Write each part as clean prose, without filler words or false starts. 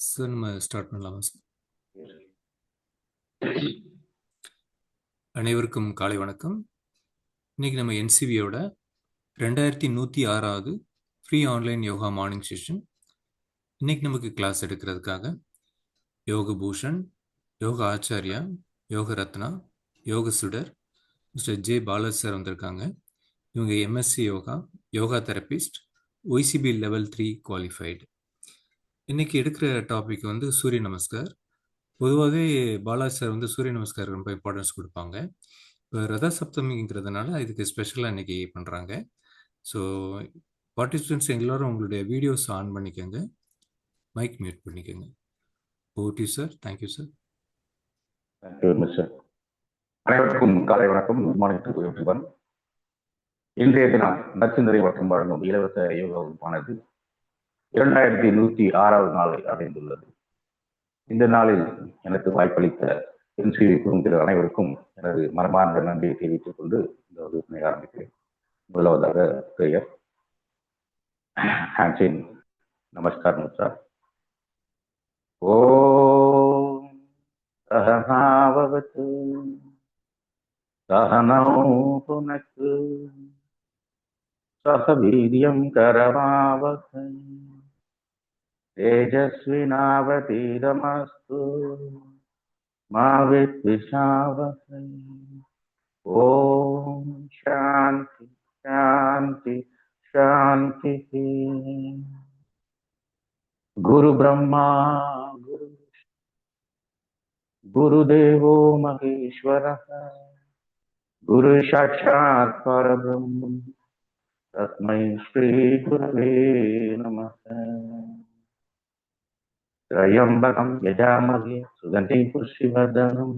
Sir நம்ம start பண்ணலாமா sir? அனைவருக்கும் காலை வணக்கம். இன்னைக்கு நம்ம என்சிவியோட 2106வது free online yoga morning session. இன்னைக்கு நமக்கு கிளாஸ் எடுக்கிறதுக்காக யோக பூஷன், யோக ஆச்சாரியா, யோக ரத்னா, யோக சுடர், மிஸ்டர் ஜே பாலாஜி சார் வந்திருக்காங்க. இவங்க MSc yoga, yoga therapist, YCB level 3 qualified. இன்னைக்கு எடுக்கிற டாபிக் வந்து சூரிய நமஸ்கார். பொதுவாகவே பாலாஜி சார் வந்து சூரிய நமஸ்கார் ரொம்ப இம்பார்ட்டன்ஸ் கொடுப்பாங்க. இப்போ ரத சப்தமிங்கிறதுனால இதுக்கு ஸ்பெஷலாக இன்னைக்கு பண்ணுறாங்க. ஸோ பார்ட்டிசிபென்ட்ஸ் எல்லோரும் உங்களுடைய வீடியோஸ் ஆன் பண்ணிக்கோங்க, மைக் மியூட் பண்ணிக்கோங்க. ஓடி சார், தேங்க்யூ சார். அனைவருக்கும் காலை வணக்கம். Good morning to everyone. இன்றைய தினம் நச்சிந்தரை மற்றும் வழங்கும் இலவச யோகா வகுப்பானது 2106வது நாளை அடைந்துள்ளது. இந்த நாளில் எனக்கு வாய்ப்பளித்த என்சிவி குழுவினர் அனைவருக்கும் எனது மனமார்ந்த நன்றியை தெரிவித்துக் கொண்டு இந்த வகுப்பினை ஆரம்பிக்கிறேன். முதலாவதாக பெயர் ஹேண்ட்ஷேக் நமஸ்கார் சார். ஓம் சஹனாவது சஹனோ புனக்து சஹ வீர்யம் கரவாவஹை தேஜஸ்வினாவதீதமஸ்து மா வித்விஷாவஹை. ஓம் சாந்தி சாந்தி சாந்தி. குரு பிரம்மா குருதேவோ மகேஸ்வரः குரு சாட்சாத் பரபிரம்மம் தஸ்மை ஸ்ரீ குரவே நமः. த்ரயம்பகம் யஜாமஹே சுகந்திம் புஷ்டிவர்தனம்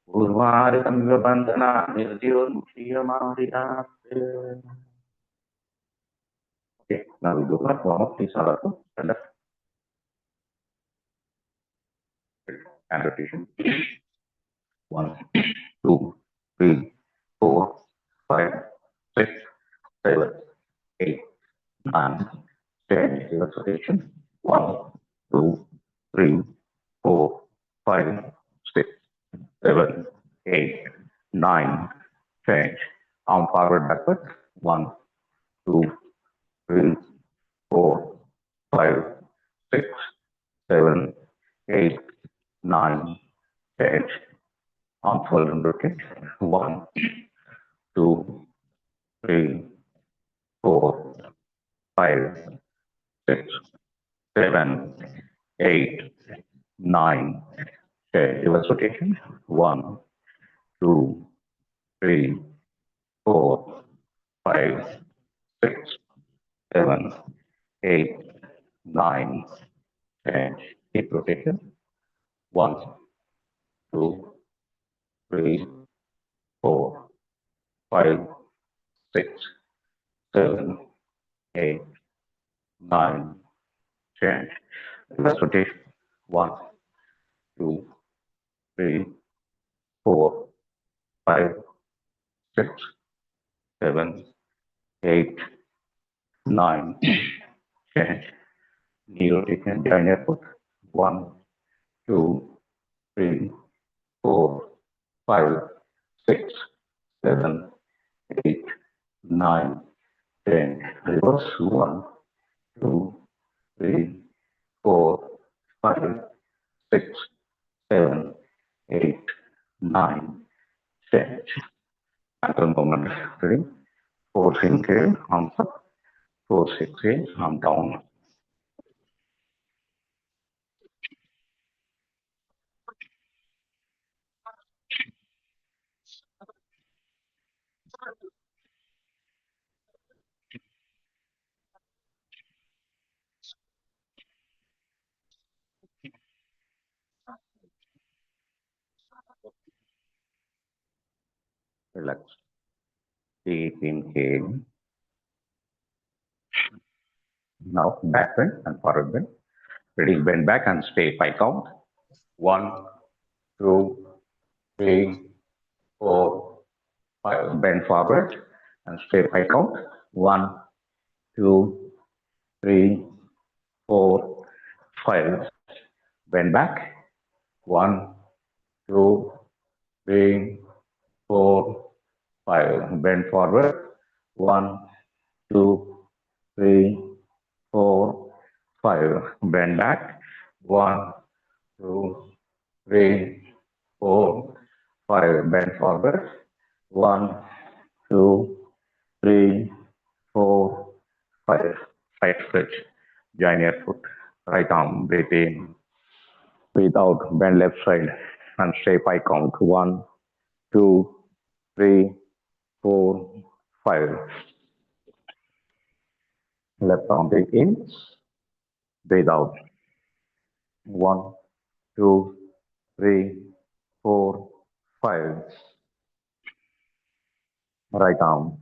உர்வாருகம் வந்தனா நிர்ஜீவமுக்தியமாரிதாத். Okay, now we do not warm up. Please stand up. Stand up. And rotation. 1, 2, 3, 4, 5, 6, 7, 8, 9, 10. Reverse rotation. 1, 2, 3, 4, 5, 6, 7, 8, 9, 10. Arm forward, backward. 1, 2, 3, 4, 5, 6, 7, 8, 9, 10. Arm fold and rotate. 1, 2, 3, 4, 5, 6, 7, 8, 9, 10. Reverse rotation. 1, 2, 3, 4, 5, 6, 7, 8, 9, 10. Hip rotation. 1, 2, 3, 4, 5, 6, 7, 8, 9, 10. Reverse rotation. 1, 2, 3, 4, 5, 6, 7, 8, 9, 10. Knee rotation, join your foot. 1, 2, 3, 4, 5, 6, 7, 8, 9, 10. Reverse. 1, 2, 3, 4, 5, 6, 7, 8, 9, 10. Ankle movement. Ready? 4 inhale, arms up. 4 exhale, arm down. Relax. Deep inhale. Now back bend and forward bend. Ready? Bend back and stay 5 count. 1, 2, 3, 4, 5. Bend forward and stay 5 count. 1, 2, 3, 4, 5, Bend back. 1, 2, 3, 4, 5. Bend forward. 1, 2, 3, 4, 5. Bend back. 1, 2, 3, 4, 5. Bend forward. 1, 2, 3, 4, 5. Side stretch. Join your foot. Right arm. Breathe in. Breathe out. Bend left side and stay 5 count. 1, 2, 3, 4, 5. Left arm. Breathe in. Breathe out. 1, 2, 3, 4, 5. Right arm.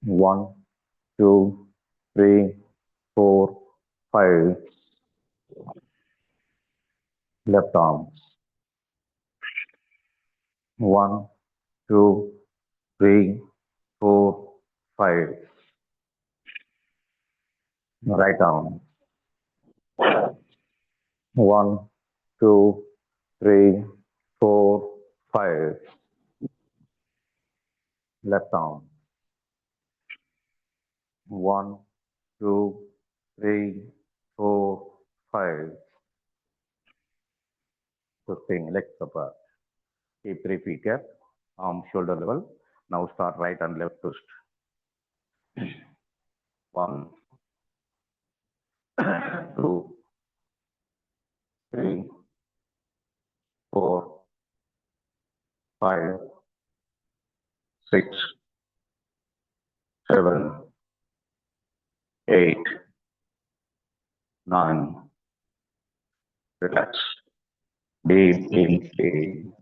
1, 2, 3, 4, 5. Left arm. 1, 2, 3, 4, 5. Right arm. 1, 2, 3, 4, 5. Left arm. 1, 2, 3, 4, 5. Twisting legs apart. Keep 3 feet gap. Arm shoulder level. Now start right and left twist. 1, 2, 3, 4, 5, 6, 7, 8, 9. Relax. Deep inhale.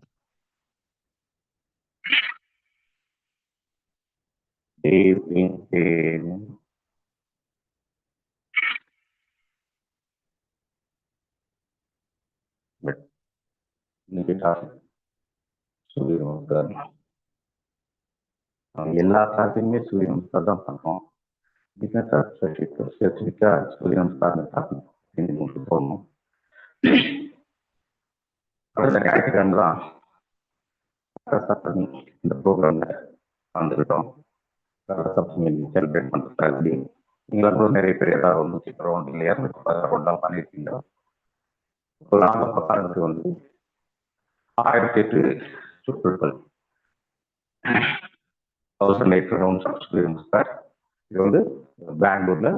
Deep inhale. But இன்னைக்கு topic சூரிய நமஸ்காரம். எல்லா கிளாஸுமே சூரிய நமஸ்கார் தான் பண்ணுறோம். Business ஸ்பெசிஃபிக்காக சூரிய நமஸ்காரம் டாபிக் கொண்டு போகணும். அடுத்த ஞாயிற்றுக்கிழமை தான் இந்த ப்ரோக்ராமில் கலந்துக்கிட்டோம். செலிப்ரேட் பண்ணுறதுக்காக நீங்களும் கூட நிறைய பேர் ஏதாவது ஒன்று ரவுண்ட் இல்லை 210 ரவுண்டாக பண்ணியிருக்கீங்க. ஒரு நாள் பக்காரத்துக்கு வந்து 1008 சுற்றுகள் 1008 ரவுண்ட்ஸ் ஆஃப் சூரிய நமஸ்கார். இது வந்து பெங்களூர்ல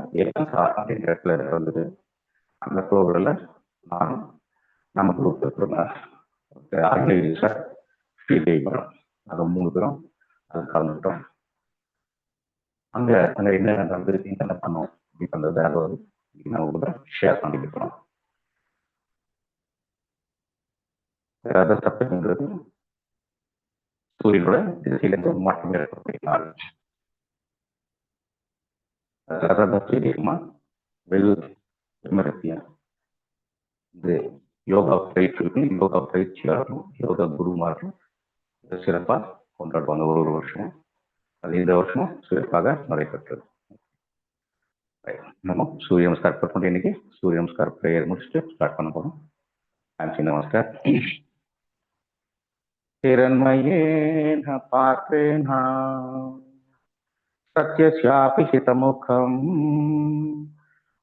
அப்படின்ற இடத்துல இருந்தது. அந்த ப்ரோக்ராமில் நான் நம்ம குரூப் ஆர்கனைசர் ஸ்ரீதேவரம் அது 3 பேரும் அது கலந்துட்டோம். அங்கே என்ன நடந்தது, என்ன பண்ணோம் அப்படின்றது அதை வந்து நம்ம கூட ஷேர் பண்ணிக்கிறோம். அதை தப்புங்கிறது சூரியனோட திசையிலிருந்து மாற்றம் ஏற்படுத்தினார். அதிகமா வெகு விமர்சியம் இது யோகா பயிற்சியாளரும் யோகா குருமாரும் சிறப்பாக கொண்டாடுவாங்க ஒரு வருஷம். அது இந்த வருஷமும் சிறப்பாக நடைபெற்றது. நம்ம சூரிய நமஸ்கார் பண்ணி இன்னைக்கு சூரிய நமஸ்கார் பிரேயர் முடிச்சுட்டு ஸ்டார்ட் பண்ண போறோம். நமஸ்கார். हिरण्मयेन पात्रेण सत्यस्यापि हितमुखम्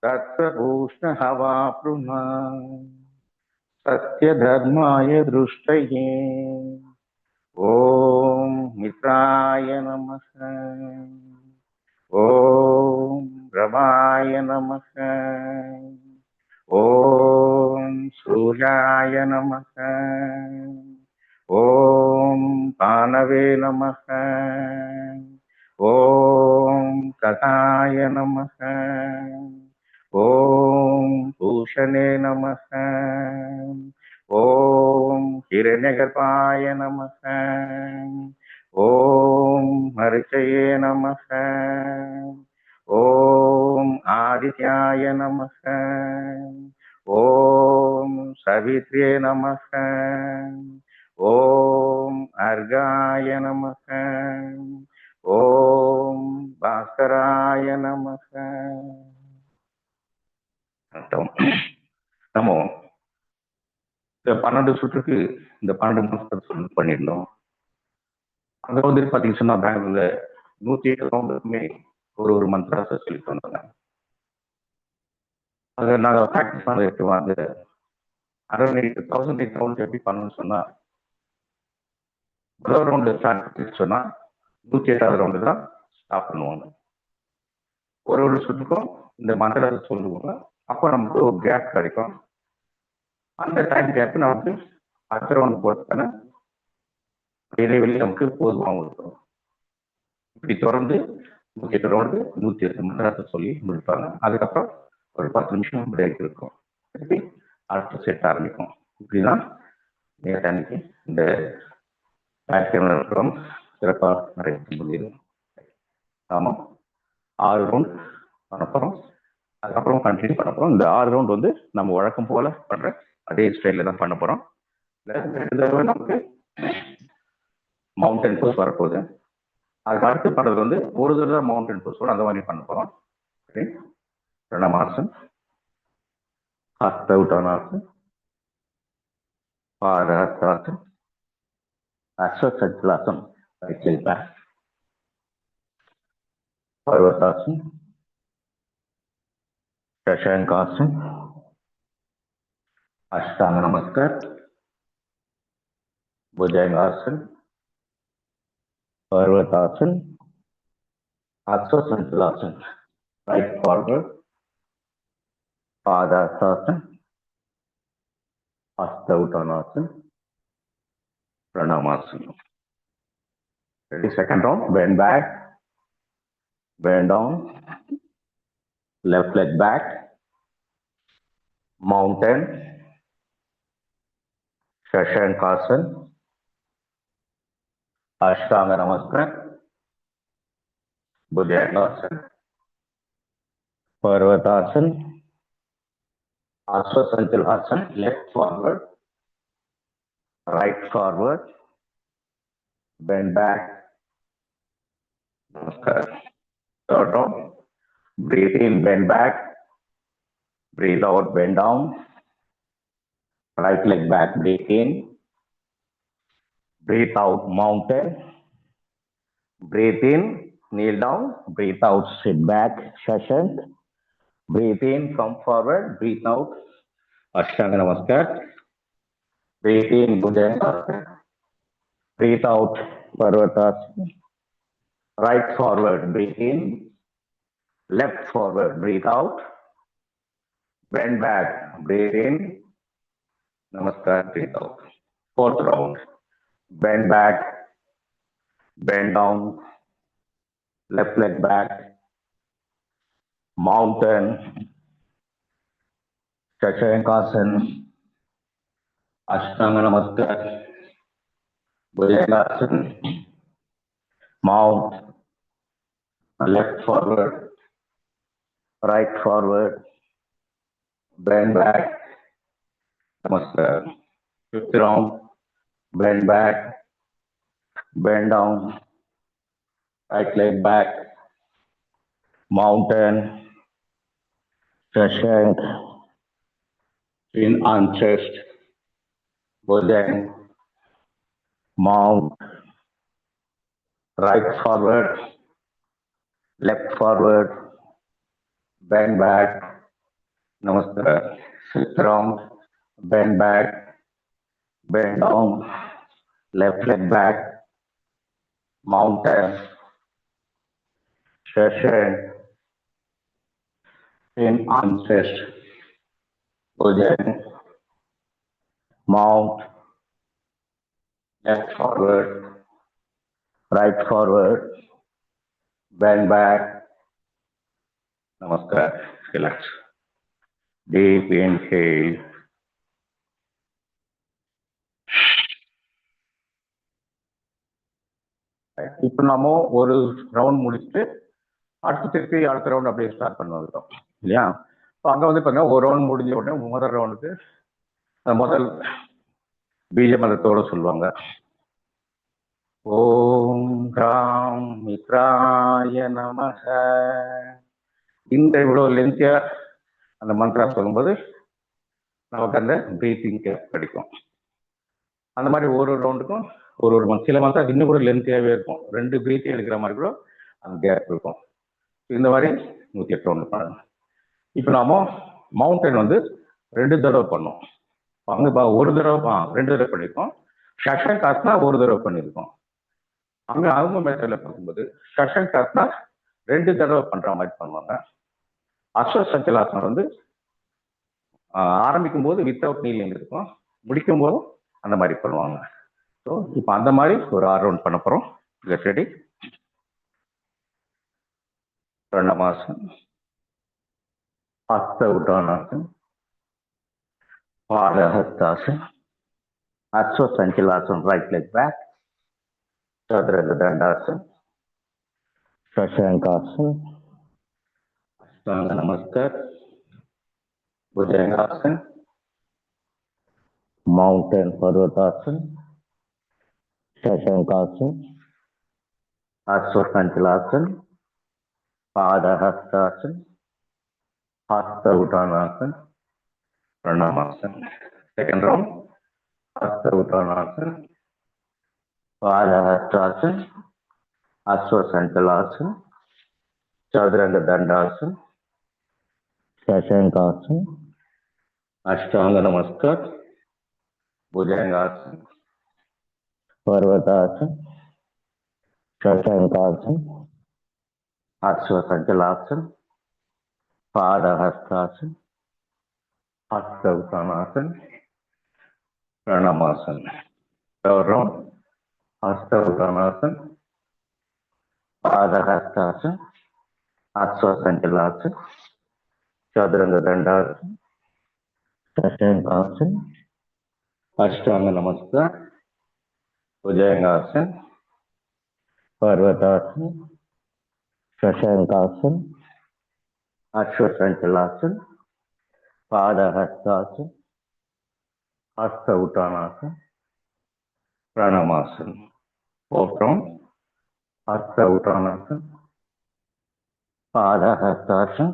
तत्प्रभूष्णहवापृण सत्यधर्माय दृष्टये ॐ मित्राय नमः ॐ रमाय नमः ॐ सूर्याय नमः ॐ पानवे नमः ॐ कथाय नमः ॐ भूषणे नमः ॐ हिरण्यगर्भाय नमः ॐ हर्षये नमः ॐ आदित्याय नमः ॐ सवित्रे नमः ॐ अर्घाय नमः ॐ भास्कराय नमः. இந்த 12 சுற்றுக்கு இந்த 12 மந்திரத்தை பண்ணியிருந்தோம். அங்க வந்து பார்த்தீங்கன்னு சொன்னா பெங்களூர்ல 108 ரவுண்டுக்குமே ஒரு மந்திராசை சொல்லிட்டு வந்தாங்க. அதை நாங்கள் ப்ராக்டிஸ் பண்ணிட்டு வந்து 1008 ரவுண்ட் எப்படி பண்ணணும்னு சொன்னா முதல் ரவுண்டு ஸ்டார்ட் பண்ணி சொன்னா 108வது ரவுண்டு தான் ஸ்டாப் பண்ணுவாங்க. ஒரு சுற்றுக்கும் இந்த மந்திரத்தை சொல்லுவாங்க. அப்போ நமக்கு ஒரு கேப் கிடைக்கும். அந்த டைம் கேப் நமக்கு அடுத்த ரவுண்டு போட்டோன்னா இடைவெளி நமக்கு போதுமாக இருக்கும். இப்படி தொடர்ந்து 108 ரவுண்டு 108 மந்திரத்தை சொல்லி முடிப்பாங்க. அதுக்கப்புறம் ஒரு 10 நிமிஷம் பிரேக் இருக்கும். திருப்பி அடுத்த செட் ஆரம்பிக்கும். இப்படிதான் நேற்று அன்னைக்கு இந்த இருக்கிறோம் சிறப்பாக நிறைவேற்ற முடியும். ஆமாம், 6 ரவுண்ட் பண்ண போகிறோம். அதுக்கப்புறம் கண்டினியூ பண்ண போகிறோம். இந்த 6 ரவுண்ட் வந்து நம்ம வழக்கம் போல பண்ற அதே ஸ்டைலில் தான் பண்ண போகிறோம். நமக்கு மவுண்டன் போஸ் வரப்போகுது. அதுக்கு அடுத்து பண்ணுறது வந்து ஒரு தடவை மவுண்டன் போஸோட அந்த மாதிரி பண்ண போகிறோம். பிரணமாசன், ஹஸ்தவுட்டானாசன், Padahastasana, அஸ்வசஞ்சலாசன், right leg back, Parvatasan, Shashankasan, Ashtanga Namaskar, Bhujangasan, Parvatasan, Aswasanjalasan, right forward, Padhasasan, Hastauttanasan, Pranamasan. Ready? Second round, bend back, bend down, left leg back, mountain, Shashankasan, Ashtanga Namaskar, Bhujangasan, Parvatasan, Aswasanjalasan, left forward, right forward, bend back, Namaskar. Third round, breathe in, bend back, breathe out, bend down, right leg back, breathe in, breathe out, mountain, breathe in, kneel down, breathe out, sit back, Shashank, breathe in, come forward, breathe out, Ashtanga Namaskar, breathe in, Bhujangasan, breathe out, Parvatasana, right forward, breathe in, left forward, breathe out, bend back, breathe in, Namaskar, breathe out. Fourth round, bend back, bend down, left leg back, mountain, Shashankasan, Ashtanga Namaskar, Bhujangasan, mount, left forward, right forward, bend back, Namaskar. Fifth round, bend back, bend down, right leg back, mountain, Shashank, chin on chest, Bhujan, mount, right forward, left forward, bend back, Namaskar. Sixth round, bend back, bend down, left leg back, mountain, Shashank, chin on chest, Bhujan, mount, left forward, right forward, bend back, Namaskar. Relax. Deep inhale. இப்போ நம்ம ஒரு round முடிச்சுட்டு திருப்பி அடுத்த round அப்படியே start பண்ண வந்துட்டோம் இல்லையா? இப்போ அங்கே வந்து பார்த்தீங்கன்னா ஒரு ரவுண்ட் முடிஞ்ச உடனே முதல் ரவுண்டுக்கு முதல் பீஜ மதத்தோட சொல்லுவாங்க. ஓம் ராம் மித்ராய நமஹ. இந்த இவ்வளோ லென்த்தியா அந்த மந்திரா சொல்லும்போது நமக்கு அந்த ப்ரீத்திங் கிடைக்கும். அந்த மாதிரி ஒரு ரவுண்டுக்கும் ஒரு சில மந்த்ஸ் இன்னும் கூட லென்த்தியாகவே இருக்கும். 2 ப்ரீத்திங் எடுக்கிற மாதிரி கூட அந்த கேப் இருக்கும். இந்த மாதிரி 108 ரவுண்டு பண்ணணும். இப்போ நாம மவுண்டன் 2 தடவை பண்ணோம். அங்கே ஒரு தடவை 2 தடவை பண்ணியிருக்கோம். ஷஷங்காஸ்னா ஒரு தடவை பண்ணியிருக்கோம். அங்கே அவங்க மெத்தடில் பார்க்கும்போது ஷஷங்காஸ்னா 2 தடவை பண்ணுற மாதிரி பண்ணுவாங்க. அஸ்வசஞ்சலாசனம் ஆரம்பிக்கும் போது வித்தவுட் நீலிங் இருக்கும், முடிக்கும் போதும் அந்த மாதிரி பண்ணுவாங்க. ஸோ இப்போ அந்த மாதிரி ஒரு 6 ரவுண்ட் பண்ண போகிறோம். ரெடி? பிரணமாசன், ஹஸ்த உட்டானாசன், பாதஹஸ்தாசன், அஸ்வசஞ்சலாசன், ரைட் லெக் பேக், சதுரங்க தண்டாசன், शशांकासन, अष्टांग नमस्कार, भुजंगासन, माउंटेन पर्वतासन, शशांकासन, अश्वसंचलासन, पादहस्तासन, हस्त उठानासन, प्रणामासन. सेकंड राउंड हस्त उठानासन, पादहस्तासन, अश्वसंचलासन, चतुरंग दंडासन, शशांकासन, अष्टांग नमस्कार, भुजंगासन, पर्वतासन, शशांकासन, अश्वसंचलासन, पादहस्तासन, हस्त उत्थानासन, प्रणमासन. थर्ड राउंड हस्त उत्थानासन, पादहस्तासन, अश्वसंचलासन, चतुरंग दंडासन, शशांकासन, अष्टांग नमस्कार, भुजंगासन, पर्वतासन, शशांकासन, अश्वसंचलासन, पादहस्तासन, हस्त उत्थानासन, प्रणमासन. फोर्थ राउंड हस्त उत्थानासन, पादहस्तासन,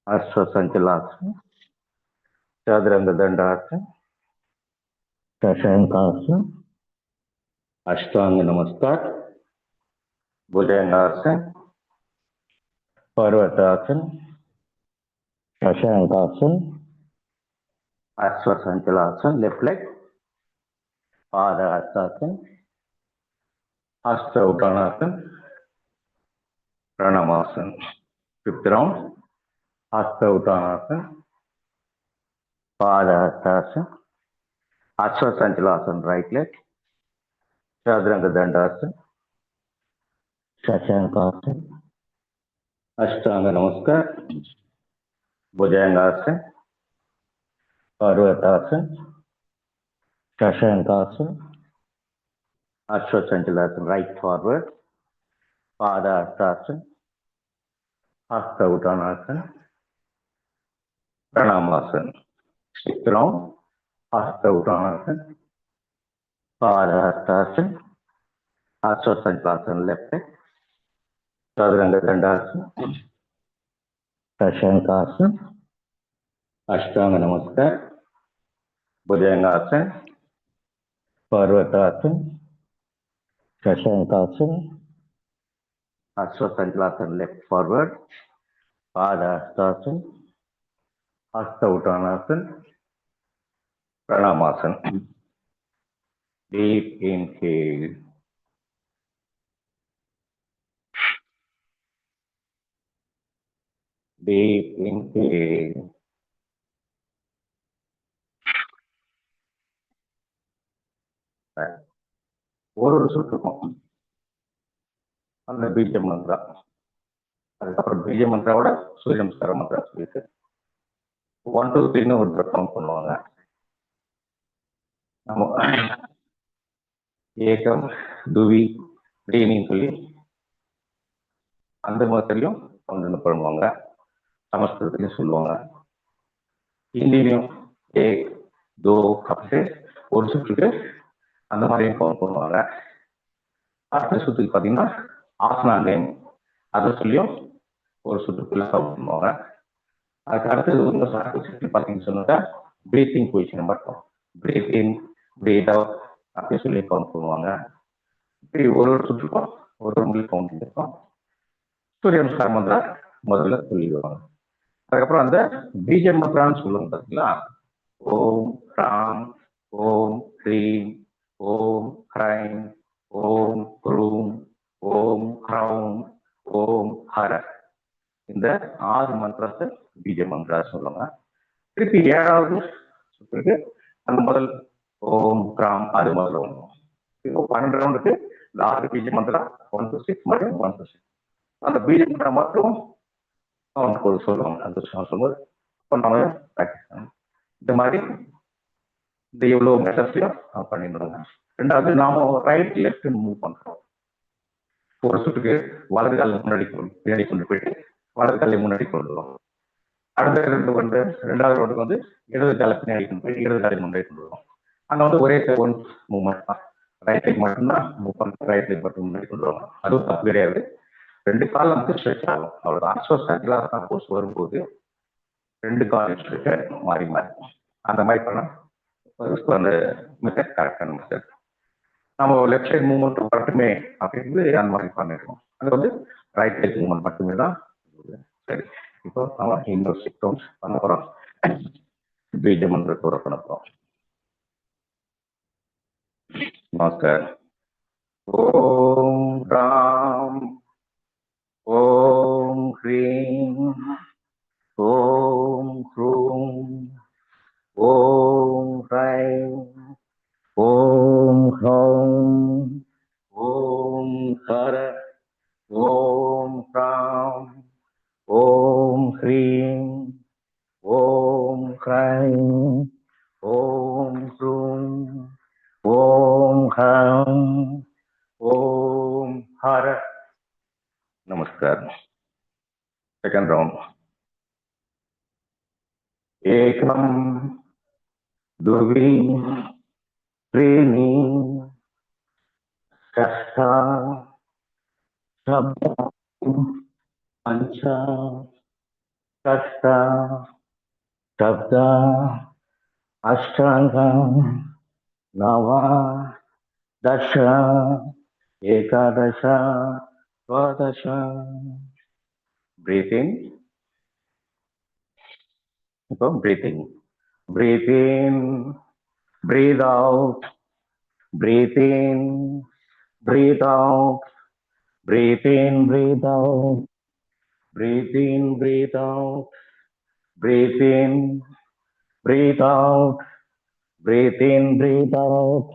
अश्वसंचलासन, चतुरंग दंडासन, शशांकासन, अष्टांग नमस्कार, भुजंगासन, पर्वतासन, शशांकासन, अश्वसंचलासन, लेफ्ट लेग, पादहस्तासन, हस्त उत्थानासन, प्रणमासन. फिफ्थ राउंड हस्त उत्थानासन, पादहस्तासन, अश्वसंचलासन, राइट लेग, चतुरंग दंडासन, शशांकासन, अष्टांग नमस्कार, भुजंगासन, पर्वतासन, शशांकासन, अश्वसंचलासन, राइट फॉरवर्ड, पादहस्तासन, हस्त उत्थानासन, प्रणामासन. सिक्स्थ राउंड हस्त उत्थानासन, पादहस्तासन, अश्वसंचलासन, लेफ्ट लेग, चतुरंग दंडासन, शशांकासन, अष्टांग नमस्कार, भुजंगासन, पर्वतासन, शशांकासन, अश्वसंचलासन, लेफ्ट फॉरवर्ड, पादहस्तासन, हस्त उत्थानासन, प्रणमासन. Deep inhale. Deep inhale. ஒரு சுற்றுக்கும் அந்த பீஜ மந்திரா, அதுக்கப்புறம் பீஜ மந்திராவோட சூரிய நமஸ்கார மந்திரா சொல்லிட்டு 1 2 3 ஒரு கவுண்ட் பண்ணுவாங்க. நம்ம ஏகம் துவி அப்படின்னு சொல்லி அந்த மாதிரியும் ஒன்று பண்ணுவாங்க. சமஸ்கிருதத்திலையும் சொல்லுவாங்க, ஹிந்திலையும் ஏக் தோ அப்படி ஒரு சுற்றுக்கு அந்த மாதிரியும் கவுண்ட் பண்ணுவாங்க. அடுத்த சுற்றுக்கு பார்த்தீங்கன்னா ஆசனாங்கயம் அதை சொல்லியும் ஒரு சுற்றுக்குள்ள கவுண்ட் பண்ணுவாங்க. அதுக்கு அடுத்தது பார்த்தீங்கன்னு சொன்னா பிரீத்திங் பொசிஷன் மட்டும் பிரீத் இன் பிரீத் அவுட் அப்படியே சொல்லி கவுண்ட் பண்ணுவாங்க. இப்படி ஒரு சுற்றுக்கும் ஒரு முறை கவுண்ட் இருக்கும். சூரிய நமஸ்காரம் மந்திரம் முதல்ல சொல்லிடுவாங்க. அதுக்கப்புறம் அந்த பீஜ மந்திரான்னு சொல்லுவாங்க பார்த்தீங்களா, ஓம் ராம் ஓம் ஹ்ரீம் ஓம் ஹ்ரைம் ஓம் க்ரூம் ஓம் ஹ்ரௌம் ஓம் ஹர, இந்த 6 மந்திரத்தை பீஜ மந்திரா சொல்லுவாங்க. திருப்பி 7வது சுற்றுக்கு அந்த முதல் ஓம் ராம் அது முதல்ல ஒண்ணும். இப்போ 12 ரவுண்டுக்கு இந்த 6 பீஜ மந்திரா 1 to 6 மற்றும் 1 to 6 அந்த பீஜ மந்திரா மட்டும் அவனுக்கு சொல்லுவாங்க. அந்த சொல்லும்போது இந்த மாதிரி இந்த எவ்வளவு மெத்தட்ஸையும் பண்ணிடுவாங்க. ரெண்டாவது நாம ரைட் லெஃப்ட் மூவ் பண்றோம். ஒரு சுற்றுக்கு வலது கால முன்னாடி பின்னாடி கொண்டு போயிட்டு வலது காலை முன்னாடி கொண்டு வரும். அடுத்த ரெண்டாவது ரவுண்டுக்கு வந்து இடது கால பின்னாடி கொண்டு போய் இடது காலை முன்னாடி கொண்டு வரும். அங்க வந்து ஒரே ஒன் மூவ்மெண்ட் தான், ரைட் லைக் மட்டும்தான் மூவ் பண்ண, ரைட் லைக் மட்டும் முன்னாடி கொண்டு வரும். அதுவும் தப்பு கிடையாது. 2 கால் வந்து ஸ்ட்ரெச் ஆகும், அவ்வளவுதான். ஸோ சர்க்குலர் போஸ்ட் வரும்போது 2 கால் ஸ்ட்ரெச் மாறி மாறி அந்த மாதிரி பண்ணா அந்த மெத்தட் கரெக்டான மெத்தட். நம்ம லெஃப்ட் சைட் மூவ்மெண்ட் மட்டுமே அப்படின்னு அந்த மாதிரி பண்ணிருக்கோம். அது வந்து ரைட் சைட் மூவ்மெண்ட் மட்டுமே தான். சரி, இப்போ நம்ம இன்னொரு 6 ரவுண்ட்ஸ் பண்ண போறோம். பீஜ மந்திரத்தோட பண்ண போறோம். நமஸ்கார். ஓம் ராம் ஓம் ஹ்ரீம் ஓம் க்ரூம் ஓம் ஹ்ரைம் ஓம் ஹ்ரௌம் ஓம் ஹர ஓம் ராம் ஓம் ஹ்ரீம் ஓம் ஹ்ரைம் ஓம் க்ரூம் ஓம் ஹம் ஓம் ஹர. நமஸ்கார். Second round. ஏகம் துர்வி த்ரீணி சஷ்டா சப்த பஞ்ச ஷஷ்ட சப்த அஷ்டாங்க நவ தச ஏகாதச துவாதச. பிரீத்திங். இப்போ breathing. Breathe in breathe out breathe in breathe out breathe in breathe out breathe in breathe out breathe in breathe out breathe in breathe out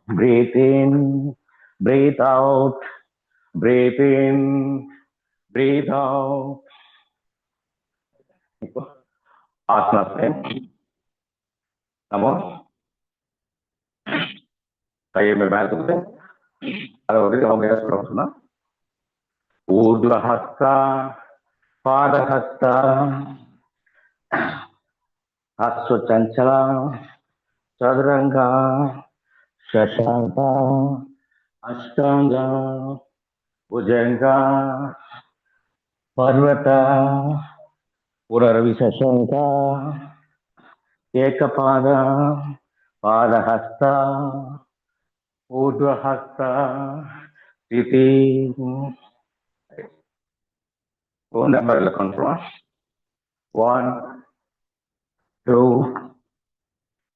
breathe in breathe out breathe in breathe out. இப்போ ஆசனாஸ்ல நம்ம கையை மேல தூக்கிட்டு அதை வந்து அவங்க என்ன சொல்றாங்க சொன்னா, ஊர்துவஹஸ்த பாதஹஸ்த ஹஸ்த சஞ்சல சதுரங்க சசாங்க அஷ்டாங்க புஜங்க பர்வத புரரவி சசங்க ஏகபாத பாதஹஸ்த ஊர்துவஹஸ்த ஸ்திதி. நம்பர்ல கண்ட்ரோல் 1 2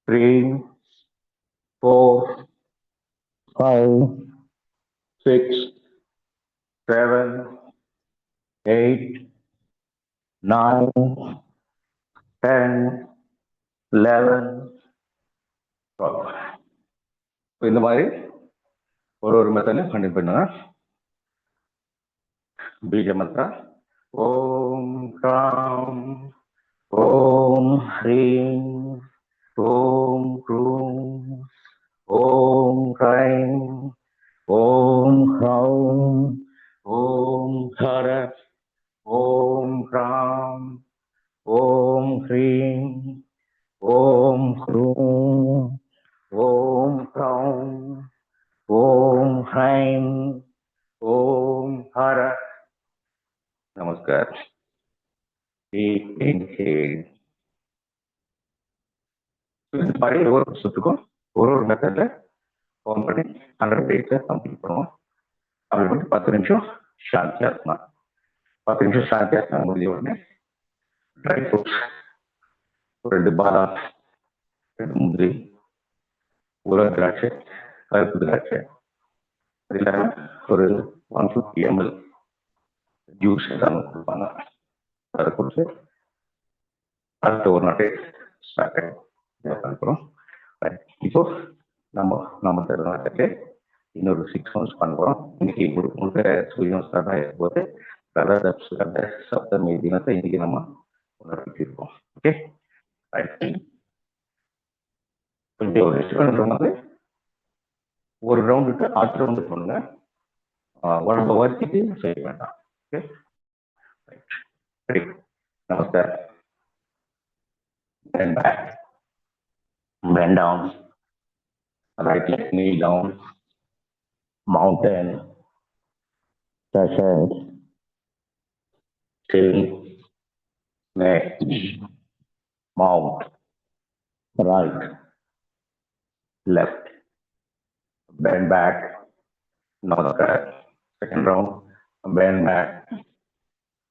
3 4 5 6 7 8 9 10 11 12. இந்த மாதிரி ஒரு மெத்தட்ல கண்டினியூ பண்ணுங்க. பீஜ மந்திரா ஓம் ராம் ஓம் ஹ்ரீம் ஓம் க்ரூம் ஓம் ஹ்ரைம் ஓம் ஹ்ரௌம் ஓம் ஹர ஓம் ராம் ஓம் ஹ்ரீம் ஓம் க்ரூம் ஓம் ஹ்ரௌம் ஓம் ஹ்ரைம் ஓம் ஹர. நமஸ்கார். Deep inhale. மாதிரி ஒரு சுற்றுக்கும் ஒரு மெத்தட்ல ஃபோன் பண்ணி 100 டேஸை கம்ப்ளீட் பண்ணுவோம். அப்படி பண்ணி 10 நிமிஷம் சாந்தியாக இருக்கலாம். 10 நிமிஷம் சாந்தியாக இருக்கலாம். முடிஞ்ச உடனே ட்ரை ஃப்ரூட்ஸ், ஒரு 2 பாதாம், 2 முந்திரி, உலர் திராட்சை, கருப்பு திராட்சை, அதில் ஒரு 150 ml ஜூஸ் ஏதாவது கொடுப்பாங்க. அதை கொடுத்து அடுத்த ஒரு நாட்டே ஸ்டார்ட் ஆகிடும். இப்போ நம்ம நாட்டுக்கு இன்னொரு 6 months பண்ணுறோம். இன்னைக்கு முழுக்க சூரியன் ஸ்டார்ட் ஆகிருக்கும் போது சப்தமி தினத்தை இன்னைக்கு நம்ம உணர்த்திருக்கோம். ஓகே, கொஞ்சம் வந்து ஒரு ரவுண்டுக்கு அடுத்த ரவுண்டு பண்ணுங்க. உடம்பு வச்சுட்டு செய்ய வேண்டாம். ஓகே, நமஸ்கார். Bend back, bend down, right leg knee down, mountain, crescent, chin, neck, mount, right, left, bend back, namaskar. Second round, bend back,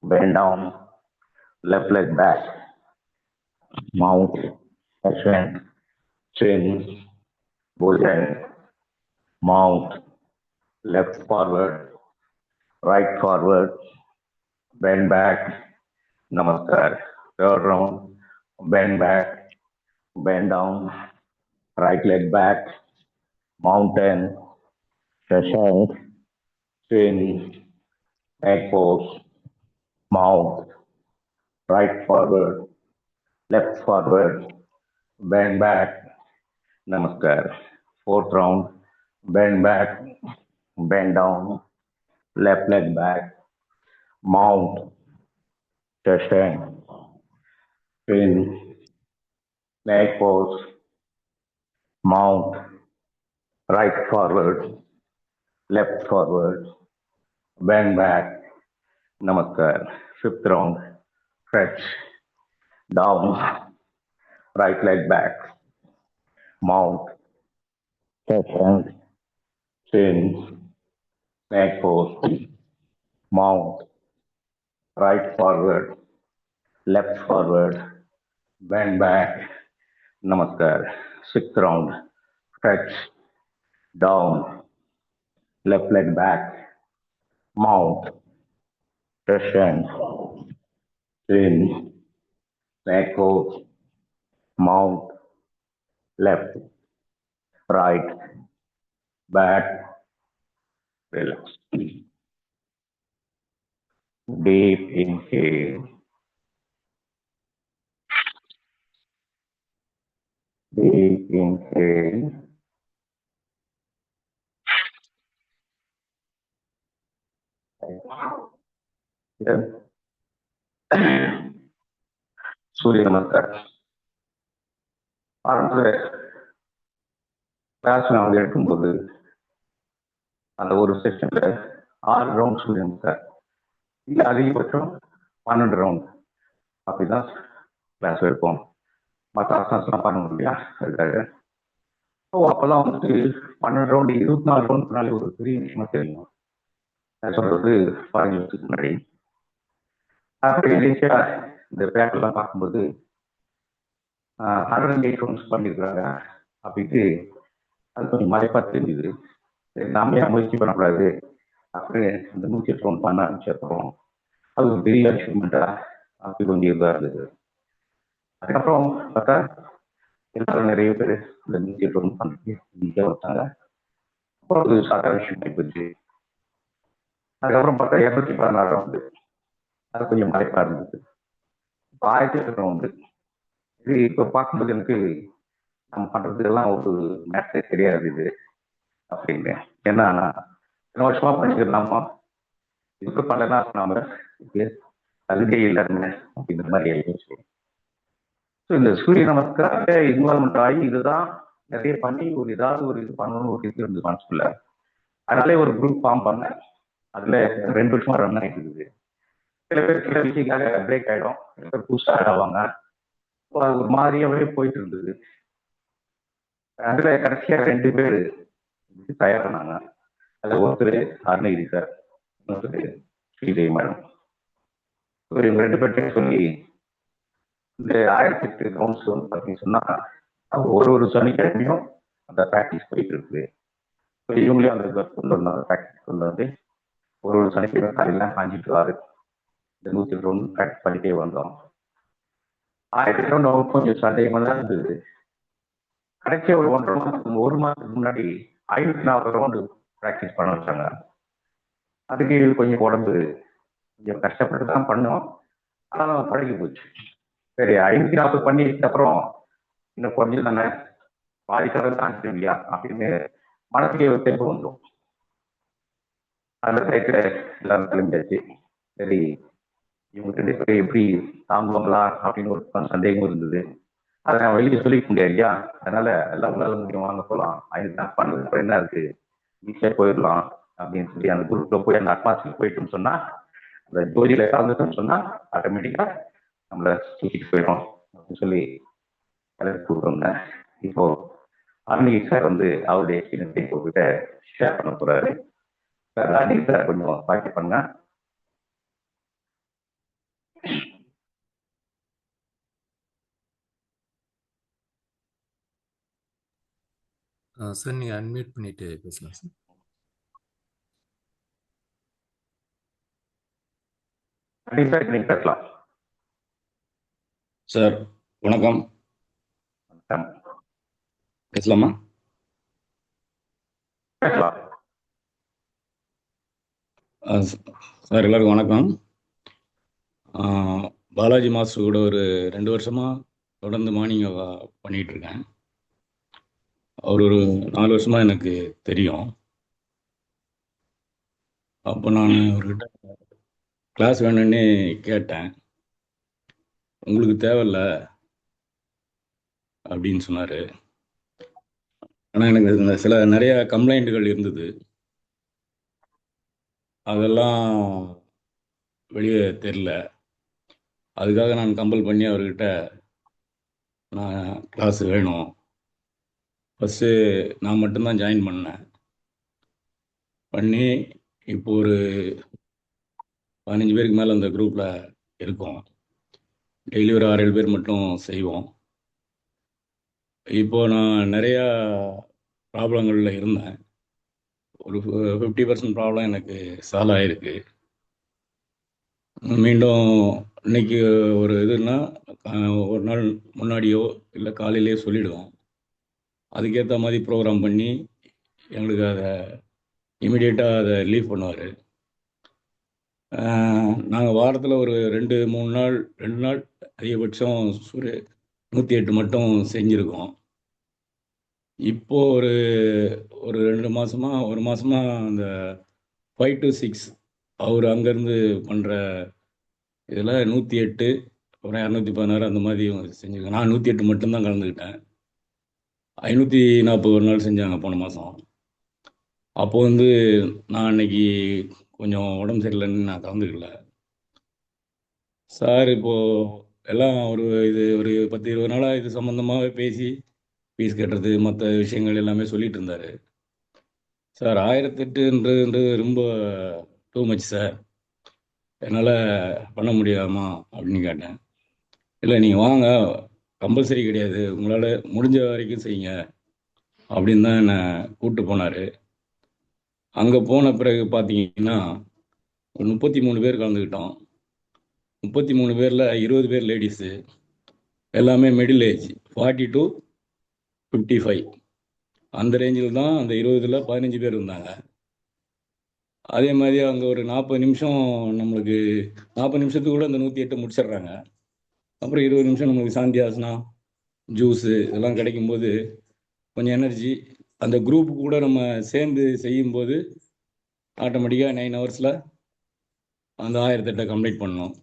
bend down, left leg back, mount, crescent, chin, boson, mount, left forward, right forward, bend back, namaskar. Third round, bend back, bend down, right leg back, mountain, crescent, chin, neck pose, mount, right forward, left forward, bend back, namaskar. Fourth round, bend back, bend down, left leg back, mount, crescent, chin, neck pose, mount, right forward, left forward, bend back, namaskar. Fifth round, stretch, down, right leg back, mount, crescent, chin, neck pose, mount, right forward, left forward, bend back, namaskar. Sixth round, stretch, down, left leg back, mount, crescent, chin, neck pose, mount, left, right, back, relax. Deep inhale, deep inhale, சூரிய நமஸ்கார். ஆரம்ப class நான் வந்து எடுக்கும்போது அந்த ஒரு செஷன்ல 6 round சூரிய நமஸ்கார், இல்லை அதிகபட்சம் 12 ரவுண்ட் அப்படிதான் கிளாஸ் எடுப்போம். மற்ற ஆசனம்லாம் பண்ண முடியா அதுக்காக. அப்பெல்லாம் வந்துட்டு 12 ரவுண்டு 24 ரவுண்டுனாலே ஒரு பெரிய விஷயமா தெரியும். நான் சொல்றது 15 வருஷத்துக்கு முன்னாடி. அப்படி இந்த பேப்பர்லாம் பார்க்கும்போது 108 ரவுண்ட்ஸ் பண்ணியிருக்கிறாங்க அப்படின்ட்டு அது கொஞ்சம் மறைப்பா தெரிஞ்சுது. நாமே முயற்சி பண்ணக்கூடாது அப்படின்னு அந்த 108 ரவுண்ட் பண்ண ஆரம்பிச்சிருக்கோம். அது ஒரு பெரிய அச்சீவ்மெண்ட்டா அப்படி கொஞ்சம் இதாக இருந்தது. அதுக்கப்புறம் பார்த்தா எல்லாரும் நிறைய பேர் இந்த 108 ரவுண்ட் பண்ணிட்டு ஈஸியாக வந்தாங்க. அப்புறம் அது சாதாரண விஷயம் ஆகிப்போச்சு. அதுக்கப்புறம் பார்த்தா 216 ரவுண்டு, அது கொஞ்சம் மறைப்பா இருந்தது. இப்போ 1008 ரவுண்டு. இது இப்போ பார்க்கும்போது எனக்கு நம்ம பண்றதுக்கெல்லாம் ஒரு மேட்ரே தெரியாது இது அப்படின்னு. ஏன்னா இத்தனை வருஷமா படிச்சிருந்தாமா இப்போ பண்ணலாம் நாம சலுகை இல்லைன்னு அப்படிங்கிற மாதிரி ஆயிடுச்சு. ஸோ இந்த சூரிய நமஸ்கார இன்வால்மெண்ட் ஆகி இதுதான் நிறைய பண்ணி ஒரு ஏதாவது ஒரு இது பண்ணணும்னு ஒரு இது இருந்தது மனசுக்குள்ள. அதனாலே ஒரு குரூப் ஃபார்ம் பண்ணேன். அதுல 2 வருஷமா ரன் ஆகிட்டு இருக்குது. சில பேர் சில விஷயக்காக பிரேக் ஆகிடும், சில பேர் புதுசாக ஆவாங்க. அது ஒரு மாதிரியாவே போயிட்டு இருந்தது. அதுல கடைசியா 2 பேர் தயாரானாங்க. அதுல ஒருத்தர் அருணகிரி சார், இன்னொருத்தர் ஸ்ரீதேவி மேடம். இவங்க 2 பேர்ட்டையும் சொல்லி இந்த 1008 கவுன்ஸ் வந்து பார்த்தீங்கன்னு சொன்னா ஒரு சனிக்கிழமையும் அந்த ப்ராக்டிஸ் போயிட்டு இருக்குது. இவங்களே அந்த கொண்டு வந்தாங்க, ப்ராக்டிஸ் கொண்டு வந்து ஒரு சனிக்கிழமை காலையில் 5 to 6 இந்த 108 ப்ராக்டிஸ் பண்ணிட்டே வந்தோம். 1008 கொஞ்சம் சந்தேகமாக தான் இருந்தது. கடைசியா ஒரு 1 மாதத்துக்கு முன்னாடி 540 ரவுண்டு ப்ராக்டிஸ் பண்ண வச்சாங்க. அதுக்கு கொஞ்சம் உடம்பு கொஞ்சம் கஷ்டப்பட்டு தான் பண்ணோம். ஆனால் பழகி போச்சு. சரி 540 பண்ணிட்டு அப்புறம் இன்னும் கொஞ்சம் தானே பாதி கடை தாண்டிட்டு இல்லையா அப்படின்னு மனசுக்கே ஒரு தெம்பு வந்தோம். அந்த டயத்துல எல்லாரும் கிளம்பியாச்சு. சரி இவங்க 2 பேரும் எப்படி தாங்குவாங்களா அப்படின்னு ஒரு சந்தேகம் இருந்தது. அதை நான் வெளியே சொல்லிக்க முடியாது இல்லையா, அதனால எல்லாம் உங்களால முடியும் வாங்க போகலாம், அதுதான் பண்ணது என்ன இருக்கு, ஈஸியாக போயிடலாம் அப்படின்னு சொல்லி அந்த குரூப்ல போய் அந்த அட்மாஸ்பியர் போயிட்டுன்னு சொன்னா, அந்த ஜோதியில கலந்துட்டோம்னு சொன்னா ஆட்டோமேட்டிக்கா நம்மள தூக்கிட்டு போயிடும் அப்படின்னு சொல்லி எல்லாரும் கூப்பிட்டு. இப்போ அருணகிரி சார் வந்து அவருடைய எக்ஸ்பீரியன்ஸை உங்ககிட்ட ஷேர் பண்ண போறாரு. சார் அருணகிரி சார் கொஞ்சம் பாக்கி பண்ண. சார் நீங்கள் அன்மியூட் பண்ணிட்டு பேசலாம் சார். அருணகிரி சார் நீங்க பேசலாம். சார் வணக்கம், பேசலாமா? பேசலாம் சார் எல்லாருக்கும் வணக்கம். பாலாஜி மாஸ்டர் கூட ஒரு 2 வருஷமா தொடர்ந்து மார்னிங் பண்ணிட்டு இருக்கேன். அவர் ஒரு 4 வருஷமா எனக்கு தெரியும். அப்போ நான் அவர்கிட்ட கிளாஸ் வேணும்னே கேட்டேன். உங்களுக்கு தேவையில்ல அப்படின்னு சொன்னார். ஆனால் எனக்கு நிறைய கம்ப்ளைண்ட்டுகள் இருந்தது. அதெல்லாம் வெளியே தெரில. அதுக்காக நான் கம்பல் பண்ணி அவர்கிட்ட நான் கிளாஸ் வேணும். ஃபஸ்ட்டு நான் மட்டும்தான் ஜாயின் பண்ணி இப்போ ஒரு 15 பேருக்கு மேலே அந்த குரூப்பில் இருக்கோம். டெய்லி ஒரு 6-7 பேர் மட்டும் செய்வோம். இப்போ நான் நிறையா ப்ராப்ளங்களில் இருந்தேன். ஒரு 50% ப்ராப்ளம் எனக்கு சால்வ் ஆகிருக்கு. மீண்டும் இன்னைக்கு ஒரு இதுன்னா ஒரு நாள் முன்னாடியோ இல்லை காலையிலேயோ சொல்லிவிடுவோம். அதுக்கேற்ற மாதிரி ப்ரோக்ராம் பண்ணி எங்களுக்கு அதை இமிடியேட்டாக அதை லீவ் பண்ணுவார். நாங்கள் வாரத்தில் ஒரு 2-3 நாள் 2 நாள் அதிகபட்சம் 108 மட்டும் செஞ்சுருக்கோம். இப்போ ஒரு 2 மாதமா 1 மாதமா அந்த 5 to 6 அவர் அங்கேருந்து பண்ணுற இதில் 108 அப்புறம் 216 அந்த மாதிரி செஞ்சுருக்கேன். நான் 108 மட்டும்தான் கலந்துக்கிட்டேன். 540 ஒரு நாள் செஞ்சாங்க போன மாதம். அப்போ நான் அன்னைக்கு கொஞ்சம் உடம்பு சரியில்லைன்னு நான் கலந்துக்கல. சார் இப்போது எல்லாம் ஒரு 10-20 நாளாக இது சம்மந்தமாகவே பேசி ஃபீஸ் கட்டுறது மற்ற விஷயங்கள் எல்லாமே சொல்லிட்டு இருந்தார். சார் 1008ன்றது ரொம்ப டூ மச் சார், என்னால் பண்ண முடியாமா அப்படின்னு கேட்டேன். இல்லை நீங்கள் வாங்க, கம்பல்சரி கிடையாது, உங்களால் முடிஞ்ச வரைக்கும் செய்யுங்க அப்படின்னு தான் என்னை கூப்பிட்டு போனார். அங்கே போன பிறகு பார்த்தீங்கன்னா ஒரு 33 பேர் கலந்துக்கிட்டோம். 33 பேரில் 20 பேர் லேடிஸு, எல்லாமே மிடில் ஏஜ் 40 to 55 அந்த ரேஞ்சில் தான். அந்த 20ல் 15 பேர் இருந்தாங்க. அதே மாதிரி அங்கே ஒரு 40 நிமிஷம் நம்மளுக்கு 40 நிமிஷத்துக்குள்ள அந்த 108 முடிச்சிடுறாங்க. அப்புறம் 20 நிமிஷம் நம்மளுக்கு சாந்தியாசனா ஜூஸு இதெல்லாம் கிடைக்கும்போது கொஞ்சம் எனர்ஜி. அந்த குரூப் கூட நம்ம சேர்ந்து செய்யும்போது ஆட்டோமேட்டிக்காக 9 ஹவர்ஸில் அந்த 1008 கம்ப்ளீட் பண்ணோம்.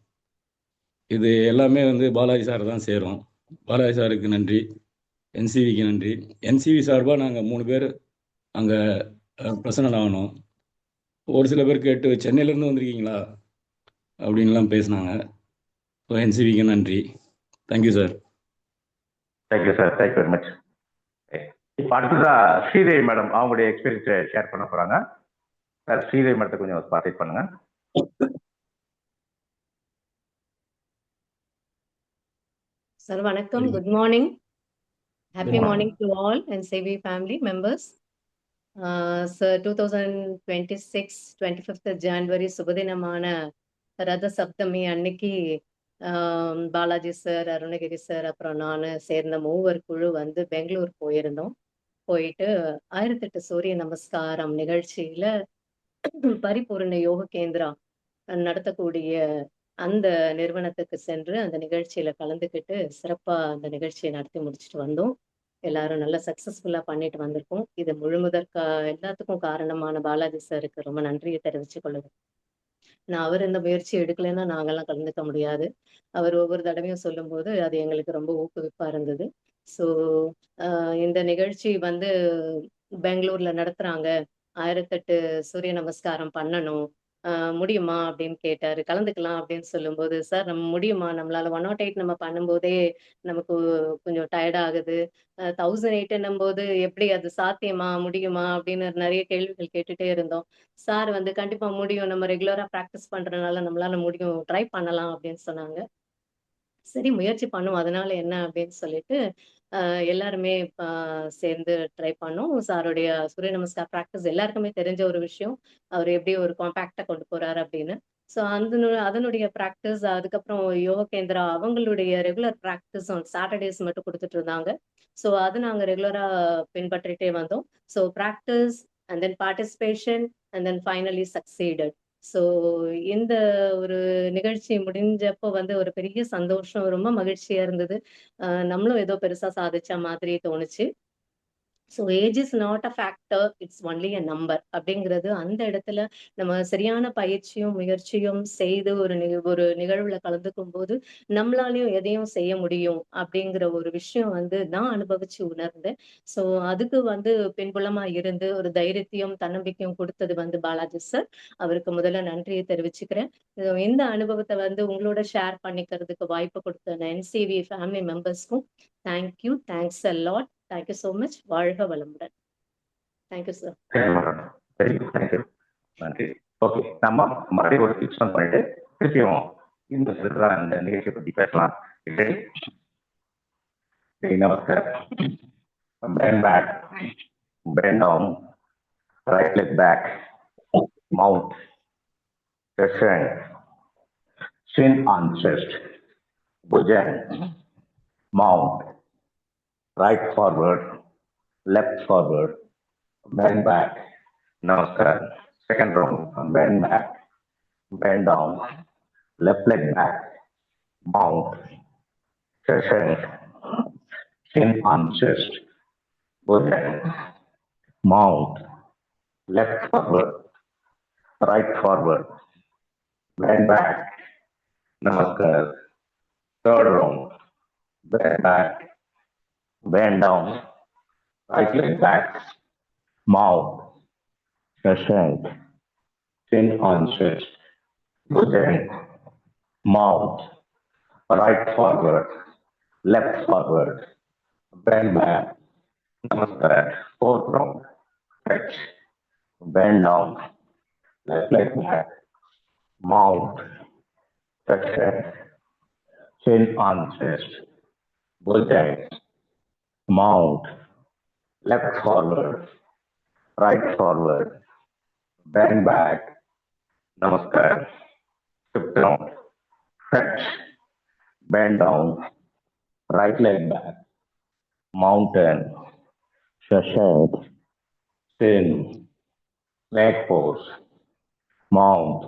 இது எல்லாமே பாலாஜி சார் தான் சேரும். பாலாஜி சாருக்கு நன்றி, என்சிவிக்கு நன்றி. என்சிவி சார்பாக நாங்கள் 3 பேர் அங்கே ப்ரெசன்ட் ஆகணும். ஒரு சில பேர் கேட்டு சென்னையிலேருந்து வந்திருக்கீங்களா அப்படின்லாம் பேசினாங்க. ஸோ என்சிவிக்கு நன்றி. Thank you sir. Thank you sir, thank you very much. இப்போ அடுத்ததா ஸ்ரீதேவி மேடம் அவங்களுடைய எக்ஸ்பீரியன்ஸை ஷேர் பண்ண போறாங்க. சார் ஸ்ரீதேவி மேடத்தை கொஞ்சம் ஸ்பாட்லைட் பண்ணுங்க. Sir, vanakkam. Good morning. Happy Good morning to all and Sevi family members. Sir, 2026, 25th January, சுபதினமான Ratha Saptami அன்னைக்கு பாலாஜி சார், அருணகிரி சார், அப்புறம் நான் சேர்ந்த மூவர் குழு வந்து பெங்களூர் போயிருந்தோம். போயிட்டு 1008 சூரிய நமஸ்காரம் நிகழ்ச்சியில பரிபூர்ண யோக கேந்திரா நடத்தக்கூடிய அந்த நிறுவனத்துக்கு சென்று அந்த நிகழ்ச்சியில கலந்துக்கிட்டு சிறப்பா அந்த நிகழ்ச்சியை நடத்தி முடிச்சுட்டு வந்தோம். எல்லாரும் நல்லா சக்சஸ்ஃபுல்லா பண்ணிட்டு வந்திருக்கோம். இது முழுமுதற்கா எல்லாத்துக்கும் காரணமான பாலாஜி சாருக்கு ரொம்ப நன்றியை தெரிவித்துக் கொள்ளுங்க. அவர் இந்த முயற்சி எடுக்கலைன்னா நாங்கெல்லாம் கலந்துக்க முடியாது. அவர் ஒவ்வொரு தடவையும் சொல்லும்போது அது எங்களுக்கு ரொம்ப ஊக்குவிப்பா இருந்தது. ஸோ இந்த நிகழ்ச்சி வந்து பெங்களூர்ல நடத்துறாங்க. 1008 சூரிய நமஸ்காரம் பண்ணணும். முடியுமா அப்படின்னு கேட்டாரு. கலந்துக்கலாம் அப்படின்னு சொல்லும்போது, சார் நம்ம முடியுமா? நம்மளால 108 நம்ம பண்ணும்போதே நமக்கு கொஞ்சம் டயர்ட் ஆகுது. 1008 போது எப்படி அது சாத்தியமா? முடியுமா? அப்படின்னு நிறைய கேள்விகள் கேட்டுட்டே இருந்தோம். சார் வந்து கண்டிப்பா முடியும். நம்ம ரெகுலரா பிராக்டிஸ் பண்றதுனால நம்மளால முடியும். ட்ரை பண்ணலாம் அப்படின்னு சொன்னாங்க. சரி முயற்சி பண்ணுவோம். அதனால என்ன அப்படின்னு சொல்லிட்டு எல்லாருமே சேர்ந்து ட்ரை பண்ணோம். சாருடைய சூரிய நமஸ்கார் பிராக்டிஸ் எல்லாருக்குமே தெரிஞ்ச ஒரு விஷயம். அவர் எப்படி ஒரு காம்பேக்டா கொண்டு போறாரு அப்படின்னு. ஸோ அதனுடைய பிராக்டிஸ், அதுக்கப்புறம் யோகா கேந்திரா அவங்களுடைய ரெகுலர் பிராக்டிஸ் ஆன் சாட்டர்டேஸ் மட்டும் கொடுத்துட்டு இருந்தாங்க. ஸோ அது நாங்க ரெகுலரா பின்பற்றிட்டே வந்தோம். So practice and then participation and then finally succeeded. So இந்த ஒரு நிகழ்ச்சி முடிஞ்சப்போ வந்து ஒரு பெரிய சந்தோஷம், ரொம்ப மகிழ்ச்சியா இருந்தது. நம்மளும் ஏதோ பெருசா சாதிச்ச மாதிரி தோணுச்சு. So age is not a factor, it's only a number அப்படிங்கிறது அந்த இடத்துல நம்ம சரியான பயிற்சியும் முயற்சியும் செய்து ஒரு நிகழ்வுல கலந்துக்கும் போது நம்மளாலையும் எதையும் செய்ய முடியும் அப்படிங்கிற ஒரு விஷயம் வந்து நான் அனுபவிச்சு உணர்ந்தேன். ஸோ அதுக்கு வந்து பின்புலமா இருந்து ஒரு தைரியத்தையும் தன்னம்பிக்கையும் கொடுத்தது வந்து பாலாஜி சார். அவருக்கு முதல்ல நன்றியை தெரிவிச்சுக்கிறேன். இந்த அனுபவத்தை வந்து உங்களோட ஷேர் பண்ணிக்கிறதுக்கு வாய்ப்பு கொடுத்த என்சிவி ஃபேமிலி மெம்பர்ஸ்க்கும் thank you, thanks a lot. Thank you so much. வாழ்க வளமுடன். Thank you sir. தேங்க்யூ. நன்றி. ஓகே, நம்ம மறுபடியும் ஒரு ஃபிக்ஸ் பண்ணிட்டு திருப்பியும் இந்த நிகழ்ச்சியை பற்றி பேசலாம். நமஸ்கார். Bend back, bend down, right leg back, mount, crescent, chin on chest, bhujan, mount, right forward, left forward, bend back, namaskar. Second round, bend back, bend down, left leg back, mount, crescent, chin on chest, bhujan, mount, left forward, right forward, bend back, namaskar. Third round, bend back, bend down, right leg back, mount, crescent, chin on chest, bhujan, mount, right forward, left forward, bend back, namaskar. Fourth round, stretch, bend down, left leg back, mount, crescent, chin on chest, bhujan, mount, left forward, right forward, bend back, namaskar. Fifth round, stretch, bend down, right leg back, mountain, crescent, chin, leg pose, mount,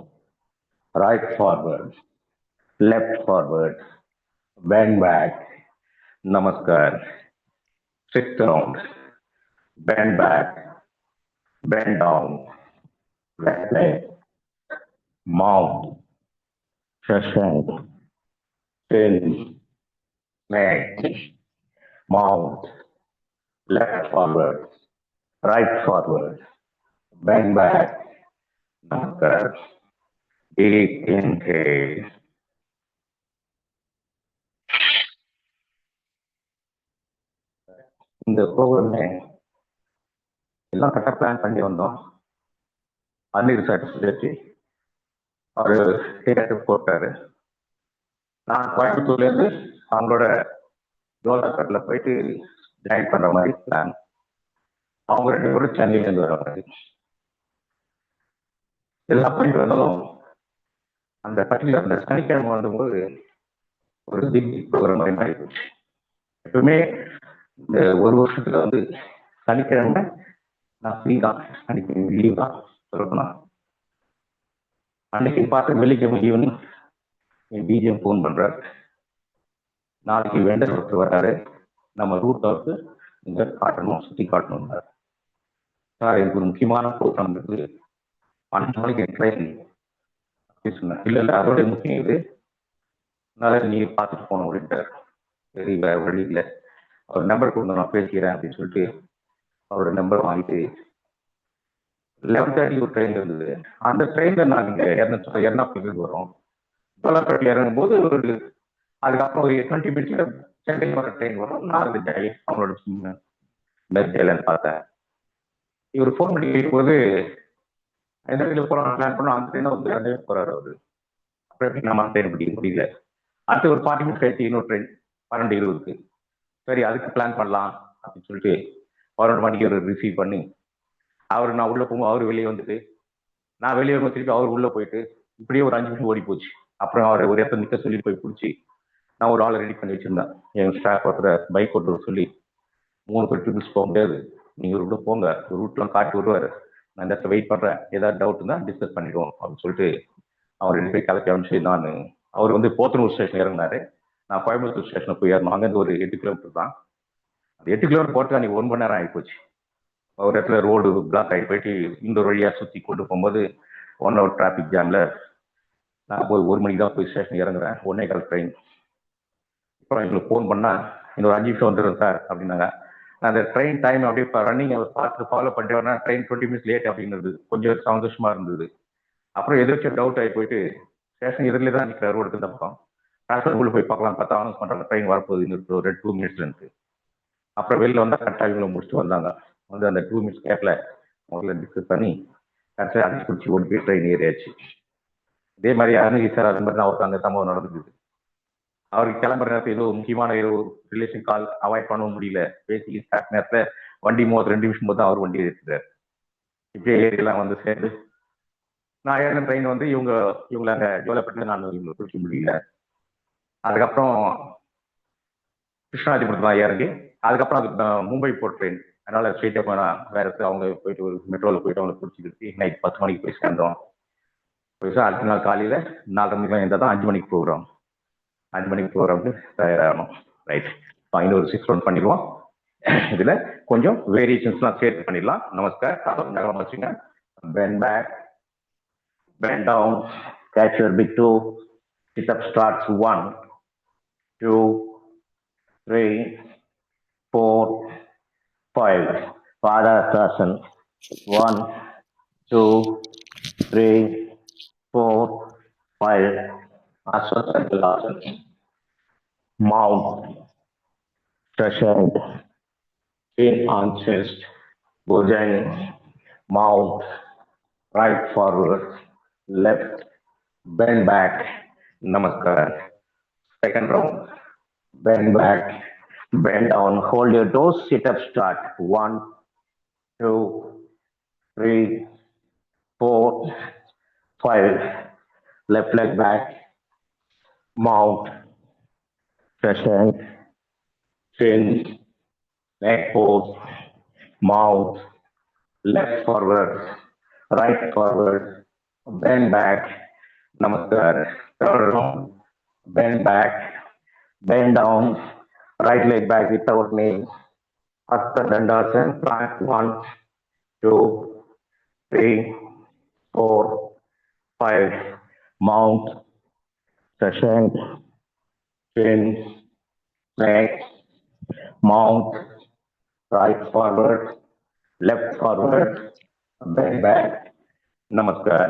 right forward, left forward, bend back, namaskar. Sixth round, bend back, bend down, left leg, mount, crescent, chin, leg, mount, left forward, right forward, bend back, namaskar. Deep inhale. இந்த program எல்லாம் கரெக்டாக plan பண்ணி வந்தோம். அன்னைக்கு satisfy அவர் ticket போட்டாரு. நான் கோயம்புத்தூர்லேருந்து அவங்களோட ஜோலாக்கட்டில் போயிட்டு ஜாயின் பண்ணுற மாதிரி பிளான். அவங்க 2 பேரும் சென்னையிலேருந்து வர மாதிரி எல்லாம் பண்ணிட்டு வந்தாலும் அந்த பர்டிகுலர் அந்த சனிக்கிழமை வந்தபோது ஒரு திக் ப்ரோக்ராம் மாதிரி ஆகிடுச்சு. எப்பவுமே இந்த ஒரு வருஷத்துல வந்து சனிக்கிழமை நான் ஃப்ரீ தான், அன்னைக்கு லீவ் தான் சொல்லணும். அன்னைக்கு பார்த்து வெள்ளிக்கிழமை ஈவினிங் என் பிஜிஎம் ஃபோன் பண்றாரு. நாளைக்கு வெண்டர் ஒருத்தர் வர்றாரு, நம்ம ரூட் வந்து இங்க காட்டணும், சுற்றி காட்டணும் சார். எனக்கு ஒரு முக்கியமான ப்ரோக்ராம் இருக்குது, 12 மணிக்கு ட்ரெயின் சொன்னேன். இல்லை அதோட முக்கியம் இது, அதனால நீ பார்த்துட்டு போகணும் அப்படின்ட்டார். சரி வேற வழி இல்லை, அவர் நம்பர் கொடுங்க நான் பேசிக்கிறேன் அப்படின்னு சொல்லிட்டு அவரோட நம்பர் வாங்கிட்டு 11:30 ஒரு ட்ரெயின் இருந்தது. அந்த ட்ரெயின்ல நாங்கள் எர்ணாகுளத்துக்கு வரோம். சோலாப்பேட்டில் இறங்கும் போது ஒரு அதுக்கப்புறம் ஒரு 20 மினிட்ஸ்ல சென்னை வர ட்ரெயின் வரும். நான் ஜாய் அவங்களோட மெர்ஜைலன்னு பார்த்தேன். இவர் ஃபோன் பண்ணி கேட்கும்போது எந்த ட்ரெயினில் போகிறோம் பிளான் பண்ணோம். அந்த ட்ரெயினில் வந்து 2 பேர் போகிறாரு அவர். அப்புறம் எப்படி நம்ம ட்ரெயின் முடியல. அடுத்து ஒரு 40 மினிட்ஸ் கழிச்சு இன்னொரு ட்ரெயின் 12:20. சரி அதுக்கு பிளான் பண்ணலாம் அப்படின்னு சொல்லிட்டு 11 மணிக்கு ஒரு ரிசீவ் பண்ணி அவர் நான் உள்ளே போகும்போது அவர் வெளியே வந்துட்டு நான் வெளியே வரும்போது திருப்பி அவர் உள்ளே போயிட்டு இப்படியே ஒரு 5 நிமிஷம் ஓடி போச்சு. அப்புறம் அவர் ஒரு இடத்துல நிற்க சொல்லி போய் பிடிச்சி நான் ஒரு ஆளை ரெடி பண்ணி வச்சிருந்தேன். என் ஸ்டாஃப் ஒருத்தர் பைக் ஓட்டுற சொல்லி 3 பேர் டூரிஸ்ட் போக முடியாது, நீங்கள் ஒரு ரூட் போங்க, ஒரு ரூட்லாம் காட்டி விடுவார், நான் இந்த இடத்துல வெயிட் பண்ணுறேன், ஏதாவது டவுட் இருந்தால் டிஸ்கஸ் பண்ணிடுவோம் அப்படின்னு சொல்லிட்டு அவர் 2 பேர் கிளப்பி அனுப்பிச்சு நான் அவர் வந்து போத்தனூர் ஸ்டேஷன் இறங்கினாரு. நான் கோயம்புத்தூர் ஸ்டேஷனில் போய் ஏறணும். அங்கேருந்து ஒரு 8 கிலோமீட்டர் தான். அந்த 8 கிலோமீட்டர் போகிறதுக்கு அன்றைக்கி 1 மணி நேரம் ஆகிப்போச்சு. ஒரு இடத்துல ரோடு பிளாக் ஆகி போயிட்டு இந்த வழியாக சுற்றி கொண்டு போகும்போது 1 ஹவர் டிராஃபிக் ஜாமில் நான் போய் 1 மணிக்கு தான் போய் ஸ்டேஷன் இறங்குறேன். 1:15 ட்ரெயின். அப்புறம் எங்களுக்கு ஃபோன் பண்ணால் இன்னொரு 5 நிமிஷம் வந்துடும் சார் அப்படின்னாங்க. நான் அந்த ட்ரெயின் டைம் அப்படியே ரன்னிங் பார்த்து ஃபாலோ பண்ணிட்டு வரேன். ட்ரெயின் 20 மினிட்ஸ் லேட் அப்படிங்கிறது கொஞ்சம் சந்தோஷமாக இருந்தது. அப்புறம் எதிர்த்து டவுட் ஆகி போயிட்டு ஸ்டேஷன் எதிரிலே தான் நிற்கிற ரோடு இந்த பக்கம் டிரான்ஸ்பர் உள்ள போய் பார்க்கலாம் பார்த்தா அனௌன்ஸ் பண்ணுறாங்க ட்ரெயின் வரப்போகுது இன்னொரு 2 மினிட்ஸ்லன்ட்டு. அப்புறம் வெளியில் வந்தால் கரெக்டாக இவங்களை முடிச்சுட்டு வந்தாங்க. வந்து அந்த 2 மினிட்ஸ் கேப்பில் அவங்கள டிஸ்கஸ் பண்ணி கரெக்டாக அடிச்சு பிடிச்சி ஓடி போய் ட்ரெயின் ஏறியாச்சு. இதே மாதிரி அருணகிரி சார் அது மாதிரி தான் அவருக்கு அந்த சம்பவம் நடந்துக்குது. அவருக்கு கிளம்புற நேரத்தில் ஏதோ முக்கியமான ஏதோ ரிலேஷன் கால் அவாய்ட் பண்ணவும் முடியல. பேசி நேரத்தில் வண்டி 2 நிமிஷம் போது அவர் வண்டி எடுத்துட்டார். இப்படியே ஏரியெல்லாம் வந்து சேர்ந்து நான் ஏறின ட்ரெயின் வந்து இவங்களை அங்கே ஜோலாப்பேட்டில் நான் இவங்களை பிடிக்க முடியல. அதுக்கப்புறம் கிருஷ்ணாதிபுரத்தில் தான் இறங்கி அதுக்கப்புறம் அது மும்பை போர்ட் ட்ரெயின், அதனால ஸ்ட்ரெயிட்டாக போனால் வேற அவங்க போயிட்டு ஒரு மெட்ரோவில் போயிட்டு அவங்களை பிடிச்சிக்கிட்டு நைட் 10 மணிக்கு போய் சேர்ந்தோம். போய் அடுத்த நாள் காலையில் 4:30 மணிக்கெலாம் இருந்தால் தான் 5 மணிக்கு ப்ரோக்ராம். 5 மணிக்கு ப்ரோக்ராமுக்கு தயாராகணும். ரைட், இன்னொரு 6 ரவுண்ட் பண்ணிடுவோம். இதில் கொஞ்சம் வேரியேஷன்ஸ்லாம் சேர்த்து பண்ணிடலாம். நமஸ்கார் வச்சுங்க. Bend back, bend down, catch your big toe, sit up starts 1, 2, 3, 4, 5. Padasana 1, 2, 3, 4, 5. Asana, mount, crescent, chin on chest, bhujan, mount, right forward, left, bend back, namaskar. Second round, bend back, bend down, hold your toes, sit up, start. 1, 2, 3, 4, 5. Left leg back, mount, crescent, chin, neck pose, mount, left forward, right forward, bend back, namaskar. Third round, bend back, bend down, right leg back without knee, Hasta Dandasana, plank 1, 2, 3, 4, 5, mount, crescent, chin, neck, mount, right forward, left forward, bend back, namaskar.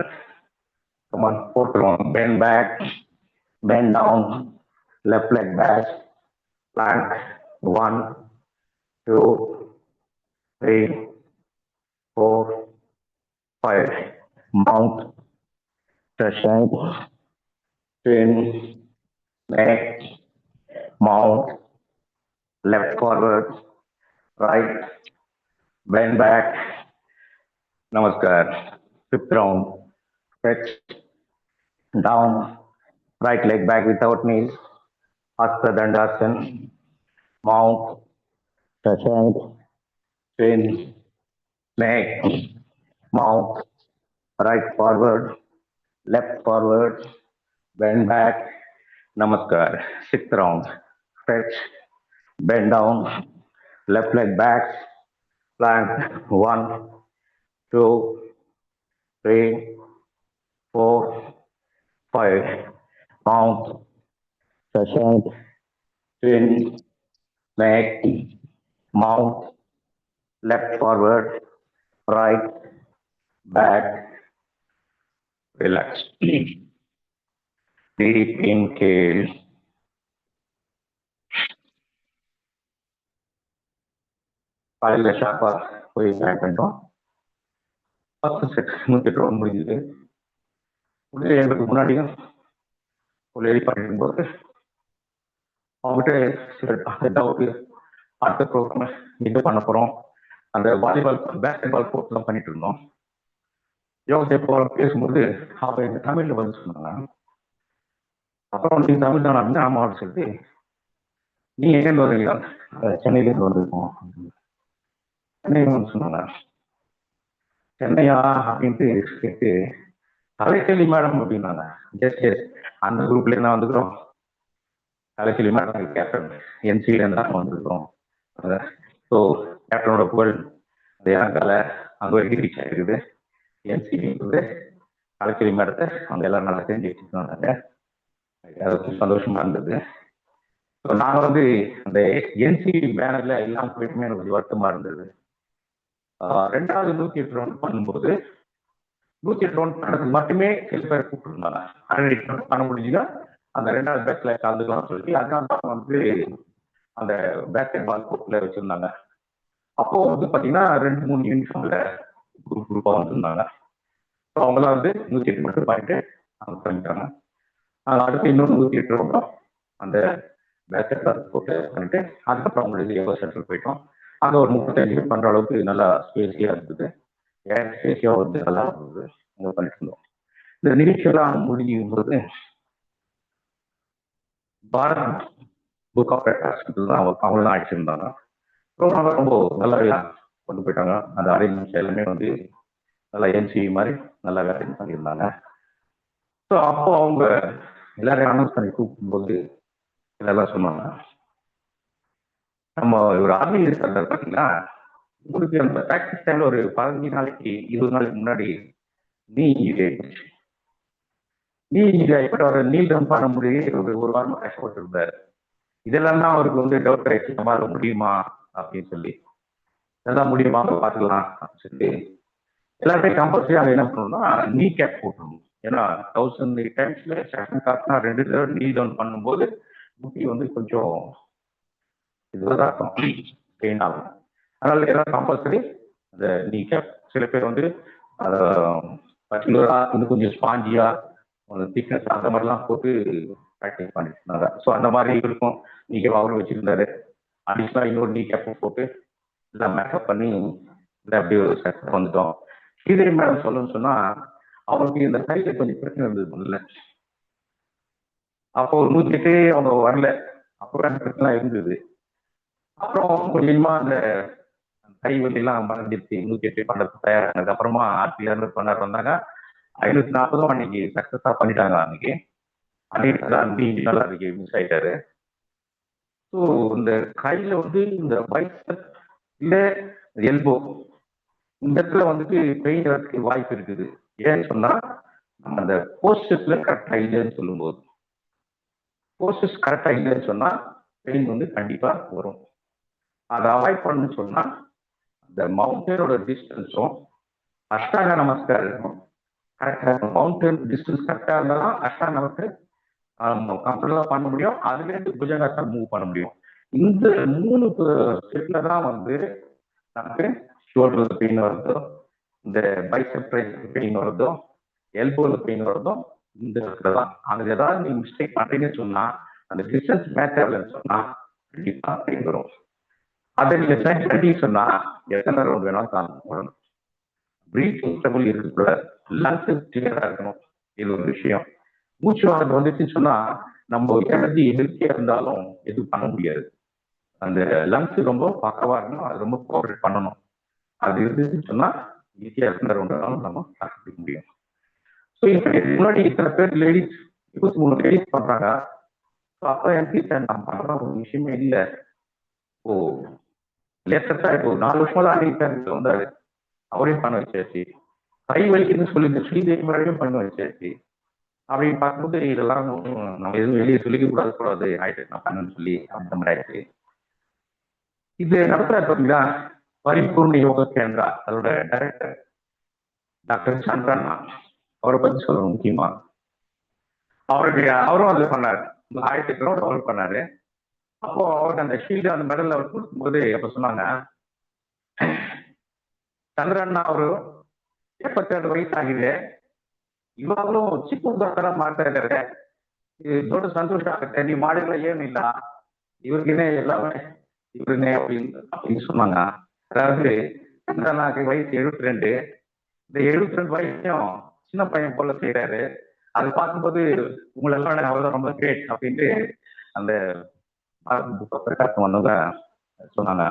Come on, fourth round, bend back, bend down, left leg back, plank 1, 2, 3, 4, 5. Mount, session, chin, neck, mount, left forward, right, bend back, namaskar. 5th round, stretch, down, right leg back without knees, Hasta Dandasana, mount, session, chin, neck, mount, right forward, left forward, bend back, namaskar. 6th round, stretch, bend down, left leg back, plank, 1, 2, 3, 4, 5, mount, session, chin, neck, mount, left forward, right, back, relax. Deep inhale. காலையில் ஷார்ப்பாக போய் join பண்ணிட்டோம். 10 set 108 round முடிஞ்சுது. எங்களுக்கு முன்னாடியும் ஒரு lady பண்ணிருக்கும்போது அவங்ககிட்ட சில டவுட்டு, அடுத்த ப்ரோக்ராம் இது பண்ண போகிறோம். அந்த வாலிபால் பேஸ்கெட் பால் போட்டு தான் பண்ணிட்டு இருந்தோம். யோகத்தை போகிற பேசும்போது அவங்க எங்கள் தமிழில் வந்து சொன்னாங்க. அப்புறம் நீங்கள் தமிழ் தான் அப்படின்னு ஆமான்னு சொல்லிட்டு, நீங்கள் எங்கேருந்து வருவீங்களா? சென்னையிலேருந்து வந்திருக்கோம். சென்னையில் வந்து சொன்னாங்க. சென்னையா அப்படின்ட்டு கேட்டு, கலைச்செல்வி மேடம் அப்படின்னாங்க. எஸ் எஸ், அந்த குரூப்லேருந்து தான் வந்துக்கிறோம். கலைச்செல்வி மேடம் கேப்டன் என்சிலேருந்து தான் வந்துருக்கோம். ஸோ கேப்டனோட புகழ் அந்த இறங்கலை அங்கே வரைக்கும் ரீச் ஆகிருக்குது. என்சிங்கிறது கலைச்செல்வி மேடத்தை அவங்க எல்லாம் நல்லா தெரிஞ்சு வச்சுருந்தாங்க. அது சந்தோஷமா இருந்தது. ஸோ நாங்கள் வந்து அந்த என்சி பேனர்ல எல்லாம் போயிட்டுமே எனக்கு கொஞ்சம் வருத்தமாக இருந்தது. 2வது 108 ரவுண்ட் பண்ணும்போது 108 ரவுண்ட் பண்ணது மட்டுமே சில பேர் கூப்பிட்டுருந்தாங்க. 108 ரவுண்ட் பண்ண முடிஞ்சுன்னா அந்த 2வது பேட்ச்ல கலந்துக்கலாம்னு சொல்லி அதனால வந்து அந்த பேஸ்கெட் பால் கோர்ட்ல வச்சிருந்தாங்க. அப்போ வந்து பார்த்தீங்கன்னா 2-3 யூனிஃபார்ம்ல குரூப்பாக வந்துருந்தாங்க. ஸோ அவங்களாம் வந்து 108 மட்டும் பண்ணிட்டு அவங்க பண்ணிட்டாங்க. அடுத்து இன்னொரு 108 ரவுண்டும் அந்த பேஸ்கெட் பால் கோர்ட்ல பண்ணிட்டு அதுக்கப்புறம் அவங்களுக்கு யோகா சென்டர் போயிட்டோம். அங்கே ஒரு 35 பேர் பண்ணுற அளவுக்கு நல்லா ஸ்பேஸியாக இருந்தது. ஸ்பேஸியாக வந்து நல்லா இருந்தது. அங்கே பண்ணிட்டு இருந்தோம். இந்த நிகழ்ச்சியெல்லாம் முடியும் போது பாரத் புக் ஆஃப் ரெக்கார்ட்ஸ் தான் அவங்க தான் அடிச்சிருந்தாங்க. ரொம்ப நல்லாவே கொண்டு போயிட்டாங்க. அந்த அரேஞ்ச்மெண்ட்ஸ் எல்லாமே வந்து நல்லா என்சி மாதிரி நல்லாவே அரேஞ்ச் பண்ணியிருந்தாங்க. ஸோ அப்போ அவங்க எல்லாரையும் அனௌன்ஸ் பண்ணி கூப்பிடும்போது இதெல்லாம் சொன்னாங்க. நம்ம ஒரு ஆர்மி இருக்கிறத பார்த்தீங்கன்னா உங்களுக்கு அந்த ப்ராக்டிஸ் டைம்ல ஒரு 15 நாளைக்கு 20 நாளைக்கு முன்னாடி நீ எப்படி அவர் நீல் ரன் பண்ண முடியும் ஒரு வாரமா கஷ்டப்பட்டு இருந்தாரு. இதெல்லாம் தான் அவருக்கு வந்து டவுட் ஆயிடுச்சு, நம்மளால முடியுமா அப்படின்னு சொல்லி. இதெல்லாம் முடியுமா பார்த்துக்கலாம் அப்படின்னு சொல்லி எல்லாருமே கம்பல்சரி அங்கே என்ன பண்ணணும்னா நீ கேப் போட்டணும். ஏன்னா 1000 டைம்ஸ்ல செகண்ட் காட்னா 2 தடவை நீல் டவுன் பண்ணும்போது முட்டி வந்து கொஞ்சம் இதுதான் பெயின் ஆகும். அதனால எல்லாம் கம்பல்சரி அந்த நீ கேப். சில பேர் வந்து பர்டிகுலரா இன்னும் கொஞ்சம் ஸ்பாஞ்சியா திக்னஸ் அந்த மாதிரிலாம் போட்டு ப்ராக்டிஸ் பண்ணிட்டு இருந்தாங்க. ஸோ அந்த மாதிரி இருக்கும் நீ கேப் அவரும் வச்சிருந்தாரு. அடிஷனலா இன்னொரு நீ கேப் போட்டு எல்லாம் மேக்கப் பண்ணி அப்படியே ஒரு சக்ஸஸ் வந்துட்டோம். ஸ்ரீதேவி மேடம் சொல்லணும்னு சொன்னா அவங்களுக்கு இந்த கையில கொஞ்சம் பிரச்சனை இருந்தது முதல்ல. அப்போ 108 அவங்க வரல. அப்போ பிரச்சனை இருந்தது. அப்புறம் கொஞ்சமா அந்த கை வலியெல்லாம் மறந்துடுச்சு. 108 பண்ணுறது தயாரானது. அப்புறமா 1600 பண்ணார் வந்தாங்க. 540 அன்னைக்கு சக்சஸா பண்ணிட்டாங்க. அன்னைக்கு அன்னைக்கு நல்லா இருக்கு மிஸ் ஆயிட்டாரு. ஸோ இந்த கையில வந்து இந்த பைசெப் இல்ல எல்போ இந்த இடத்துல வந்துட்டு பெயின் வரதுக்கு வாய்ப்பு இருக்குது. ஏன்னு சொன்னா அந்த போஸ்டர்ஸ்ல கரெக்டா இல்லைன்னு சொல்லும்போது, போஸ்டர்ஸ் கரெக்டா இல்லைன்னு சொன்னா பெயின் வந்து கண்டிப்பா வரும். அதை அவாய்ட் பண்ணணும்னு சொன்னா இந்த மவுண்டனோட டிஸ்டன்ஸும் அஷ்டாங்க நமஸ்கார் இருக்கும். கரெக்டா மவுண்டன் டிஸ்டன்ஸ் கரெக்டா இருந்தாலும் அஷ்டாங்க நமஸ்கார் கம்ஃபர்டபுளா பண்ண முடியும். அதுல இருந்து புஜங்காசனம் மூவ் பண்ண முடியும். இந்த 3 ஸ்டெப்ல தான் வந்து நமக்கு ஷோல்டர் பெயின் வருதோ இந்த பைசெப் பெயின் வருதோ, எல்போல பெயின் வருதோ, இந்த இடத்துல தான். அங்க ஏதாவது நீங்க மிஸ்டேக் பண்றீங்கன்னு சொன்னா, அந்த டிஸ்டன்ஸ் மேட்ச் ஆகலன்னு சொன்னா கண்டிப்பா பெயின் வரும். அதை நீங்க சரி பண்ணிட்டீங்கன்னு சொன்னா எத்தனை ரவுண்ட் வேணாலும் தாங்க. பிரீத்திங் ட்ரபிள் இருக்கக்கூடாது, லங்ஸ் கிளியரா இருக்கணும். இது ஒரு விஷயம். மூச்சு வாங்க வந்துச்சுன்னு சொன்னா நம்ம எனர்ஜி ஹெல்த்தியா இருந்தாலும் எதுவும் பண்ண முடியாது. அந்த லங்ஸ் ரொம்ப பக்கவா இருக்கணும், அது ரொம்ப கோஆபரேட் பண்ணணும். அது இருந்துச்சுன்னு சொன்னா ஈஸியா இருக்கிற ரவுண்ட் நம்ம தாக்கிக்க முடியும். ஸோ முன்னாடி இத்தனை பேர் லேடிஸ் 23 லேடிஸ் பண்றாங்க. அப்ப எனக்கு நான் பண்ற ஒரு விஷயமே இல்லை. ஓ லேட்டஸ்டா இப்போ 4 வருஷமா தான் வந்தாரு, அவரையும் பண்ண வச்சாச்சு. கை வலிக்குதுன்னு சொல்லி இந்த ஸ்ரீதேவி வரையும் பண்ண வச்சாச்சு. அப்படின்னு பார்க்கும்போது இதெல்லாம் நம்ம எதுவும் வெளியே சொல்லிக்க கூடாது ஆயிட்டு நான் பண்ணு சொல்லி அந்த மாதிரி ஆயிடுச்சு. இது நடத்துறாரு பார்த்தீங்களா, பரிபூர்ண யோகா கேந்திரா, அதோட டைரக்டர் டாக்டர் சந்திரண்ணா. அவரை பத்தி சொல்லணும் முக்கியமா. அவரும் அது பண்ணாரு, 1000 ரூபாய் அவர் பண்ணாரு. அப்போ அவருக்கு அந்த ஷீல்டு அந்த மெடல் அவர் கொடுக்கும்போது அப்ப சொன்னாங்க, சந்திரண்ணா அவரு 72 வயசு ஆகுது, இவாಗಲೂ ಚಿಕ್ಕ ತರ ಮಾಡ್ತಾ ಇದ್ದಾರೆ, ದೊಡ್ಡ ಸಂತೋಷ ಆಗುತ್ತೆ, ನೀವು ಮಾಡಿದ್ರೆ ಏನಿಲ್ಲ, இவருக்குனே எல்லாமே இவருனே அப்படின்னு சொன்னாங்க. அதாவது சந்திரண்ணாக்கு வயசு 72, இந்த 72 வயசும் சின்ன பையன் போல செய்யறாரு. அதை பார்க்கும்போது உங்களெல்லாம் அவ்வளவுதான் ரொம்ப கிரேட் அப்படின்ட்டு அந்த பிரகாசம் வந்தவங்க சொன்னாங்க.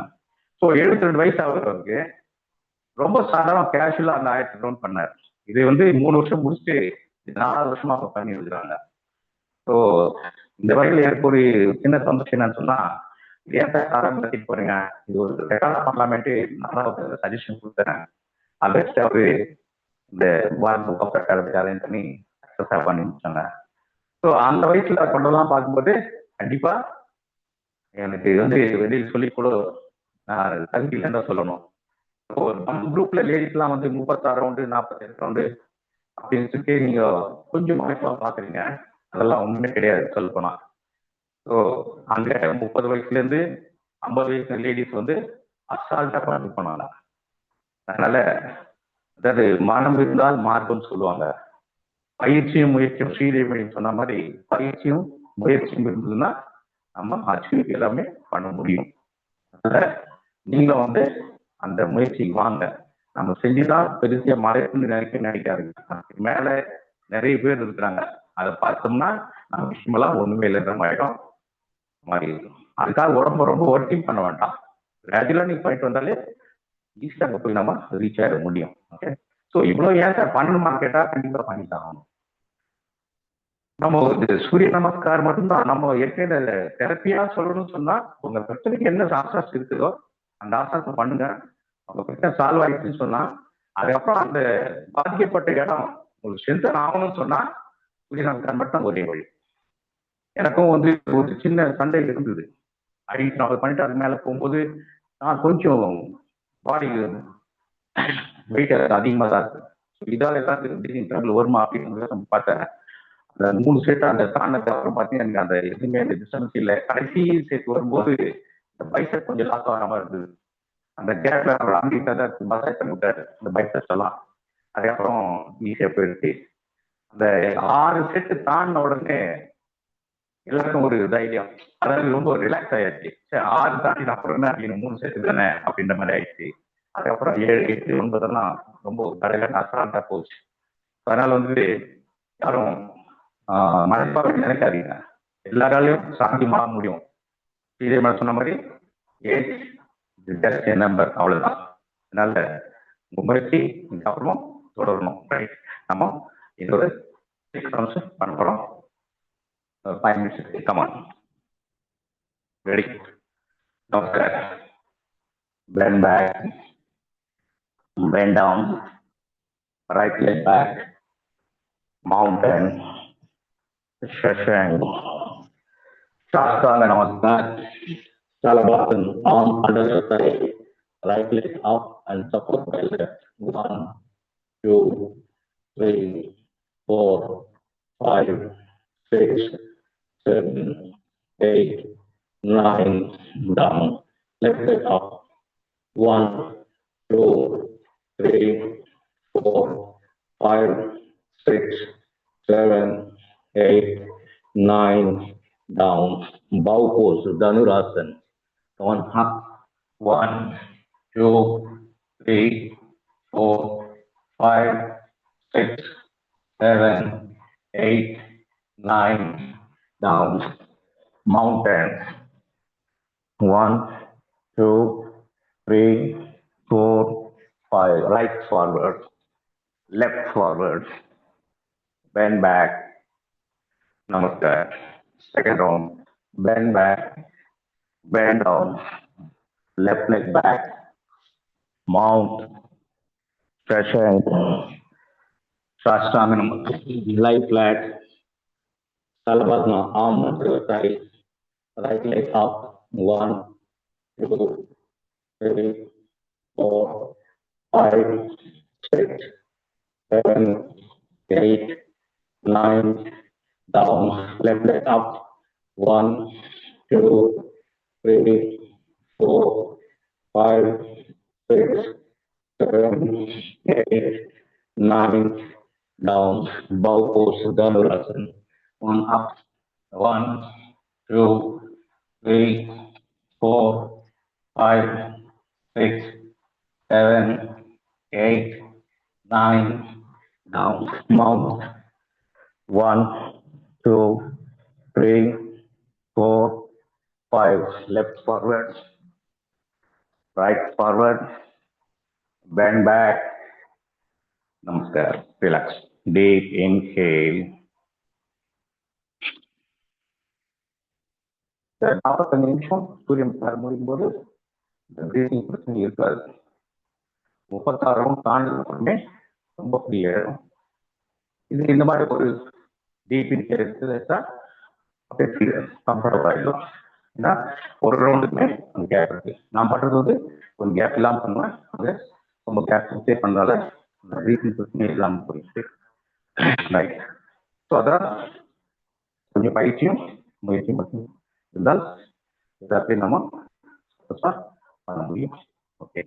ஸோ 72 வயசு அவருக்கு ரொம்ப சாதாரண கேஷுவலா அந்த 1000 ரவுண்ட் பண்ணார். இது 3 வருஷம் முடிச்சுட்டு 4வது வருஷமா அவங்க பண்ணி இருக்கிறாங்க. ஸோ இந்த வகையில் எனக்கு ஒரு சின்ன சந்தோஷம் என்னன்னு சொன்னா, ஏன் சாதாரண போறீங்க, இது ஒரு ரெக்கார்டா பண்ணலாமேட்டு நான் சஜஷன் கொடுத்தேன். அதை வச்சு அவரு இந்த அரேஞ்ச் பண்ணி சக்சஸா பண்ணி முடிச்சாங்க. ஸோ அந்த வயசுல கொண்டதெல்லாம் பார்க்கும்போது கண்டிப்பா எனக்கு வெளியில் சொல்லி கூட நான் தகுதி இல்லைன்னு தான் சொல்லணும். நம்ம குரூப்ல லேடிஸ்லாம் 36 ரவுண்டு 45 ரவுண்டு அப்படின்னு சொல்லிட்டு நீங்க கொஞ்சம் அமைப்பெல்லாம் பாக்குறீங்க, அதெல்லாம் ஒண்ணுமே கிடையாது சொல்ல போனா. ஸோ அங்க 30 வயசுல இருந்து 50 வயசு லேடிஸ் அசால்ட்டா பண்ணி போனாங்க. அதனால அதாவது மனம் இருந்தால் மார்க்கம் சொல்லுவாங்க. பயிற்சியும் முயற்சியும் ஸ்ரீதேவி சொன்ன மாதிரி பயிற்சியும் முயற்சியும் இருந்ததுன்னா நம்ம அச்சீவ் எல்லாமே பண்ண முடியும். அதனால நீங்களும் அந்த முயற்சிக்கு வாங்க. நம்ம செஞ்சுதான் பெருசியா மறைப்புன்னு நினைக்காதுங்க. மேல நிறைய பேர் இருக்கிறாங்க, அதை பார்த்தோம்னா நம்ம விஷயமெல்லாம் ஒண்ணுமே இல்லைன்ற மாதிரிடும் மாறி இருக்கும். அதுக்காக உடம்பு ரொம்ப ஒர்க்கிங் பண்ண வேண்டாம், கிராஜுவலா நீங்க போயிட்டு வந்தாலே ஈஸியா அங்க போய் நம்ம ரீச் ஆகிட முடியும். ஓகே, ஸோ இவ்வளவு ஏன் சார் பண்ணணுமா கேட்டா கண்டிப்பா பண்ணிட்டாகணும். நம்ம சூரிய நமஸ்காரம் மட்டும்தான் நம்ம ஏற்கனவே தெரப்பியா சொல்லணும்னு சொன்னா, உங்க பிரச்சனைக்கு என்ன ஆசாஸ் இருக்குதோ அந்த ஆசாசத்தை பண்ணுங்க. உங்க பிரச்சனை சால்வ் ஆயிடுச்சுன்னு சொன்னா, அதுக்கப்புறம் அந்த பாதிக்கப்பட்ட இடம் உங்களுக்கு ஸ்ட்ரென்தன் ஆகணும்னு சொன்னா சூரிய நமஸ்காரம் மட்டும் ஒரே வழி. எனக்கும் ஒரு சின்ன சண்டை இருந்தது. அடிட்டு நான் பண்ணிட்டு அது மேல போகும்போது நான் கொஞ்சம் பாடி வெயிட் அதிகமாக தான் இருக்கு. இதால எல்லாத்துக்கும் ட்ரபிள் வருமா அப்படின்னு நம்ம பார்த்தேன். அந்த 3 செட் அந்த தாண்டத்தை அப்புறம் பார்த்தீங்கன்னா எனக்கு அந்த எதுவுமே அந்த டிஸ்டன்ஸ் இல்லை. கடைசி செட் வரும்போது இந்த பைசெப் கொஞ்சம் லாஸ் ஆகாம இருந்தது. அந்த கேப்ல மசாஜ் பண்ணி விட்டாரு இந்த பைசெப்ஸ் எல்லாம். அதுக்கப்புறம் ஈஸியா போயிடுச்சு. அந்த 6 செட்டு தாண்டின உடனே எல்லாருக்கும் ஒரு தைரியம், அதாவது ரொம்ப ரிலாக்ஸ் ஆயிடுச்சு. சரி 6 தாண்டி அப்புறம் என்ன அப்படின்னு 3 செட்டு தானே அப்படின்ற மாதிரி ஆயிடுச்சு. அதுக்கப்புறம் 7, 8, 9 ரொம்ப கடையில அசால்ட்டா போச்சு. அதனால யாரும் மனப்பாக நினைக்காதீங்க, எல்லாராலையும் சாத்தியமாக முடியும். இதே மாதிரி சொன்ன மாதிரி ஏஜ் நம்பர் அவ்வளவுதான். அதனால முயற்சி அப்புறமும் தொடரணும். நம்ம இதோட 6 நிமிஷம் பண்ண போறோம். 5 minutes. Come on. Ready? Namaskar. Bend back. Bend down. Right leg back. Mountain. Shashang. Shashtanga Namaskar. Shalabhasan. Arm under the side. Right leg up and support by left. 1, 2, 3, 4, 5, 6, 7, 8, 9, down. Left leg up. 1, 2, 3, 4, 5, 6, 7, 8, 9, down. Bow pose, Dhanurasana. One up. 1, 2, 3, 4, 5, 6, 7, 8, 9, down. Mountain. 1, 2, 3, 4, 5. Right forward, left forward, bend back. Namaskar. Second round. Bend back, bend down, left leg back, mount, stretch ankle, Shashtanga, lie flat, Salabhasana, arm to the side, right leg up, 1, 2, 3, 4, 5, 6, 7, 8, 9, down, left leg up, 1, 2, 3, 4, 5, 6, 7, 8, 9, down, bow pose, Dhanurasana. 1 up, 1, 2, 3, 4, 5, 6, 7, 8, 9, down, mount. 1, 2, 3, 4, 5, left forward, right forward, bend back. Namaskar. Relax. Deep inhale. 45 நிமிஷம் சூரியன் முடியும் போது இந்த breathing பிரச்சனை இருக்காது. 36 round தாண்டினே ரொம்ப free ஆயிடும். இது இந்த மாதிரி ஒரு டீப் இன்ஹேல் எடுத்து அப்படியே கம்ஃபர்டபுள் ஆகிடும். ஏன்னா ஒரு ரவுண்டுக்குமே அந்த கேப் இருக்கு. நான் பண்ணுறது வந்து ஒரு கேப் இல்லாமல் பண்ணுவேன். அது ரொம்ப கேப் சேவ் பண்ணதால அந்த பிரீதிங் பிரச்சனை இல்லாமல் போயிடுச்சு. ரைட். ஸோ அதான் கொஞ்சம் பயிற்சியும் முயற்சியும் மட்டும் இருந்தால் எல்லாத்தையும் நம்ம பண்ண முடியும். ஓகே,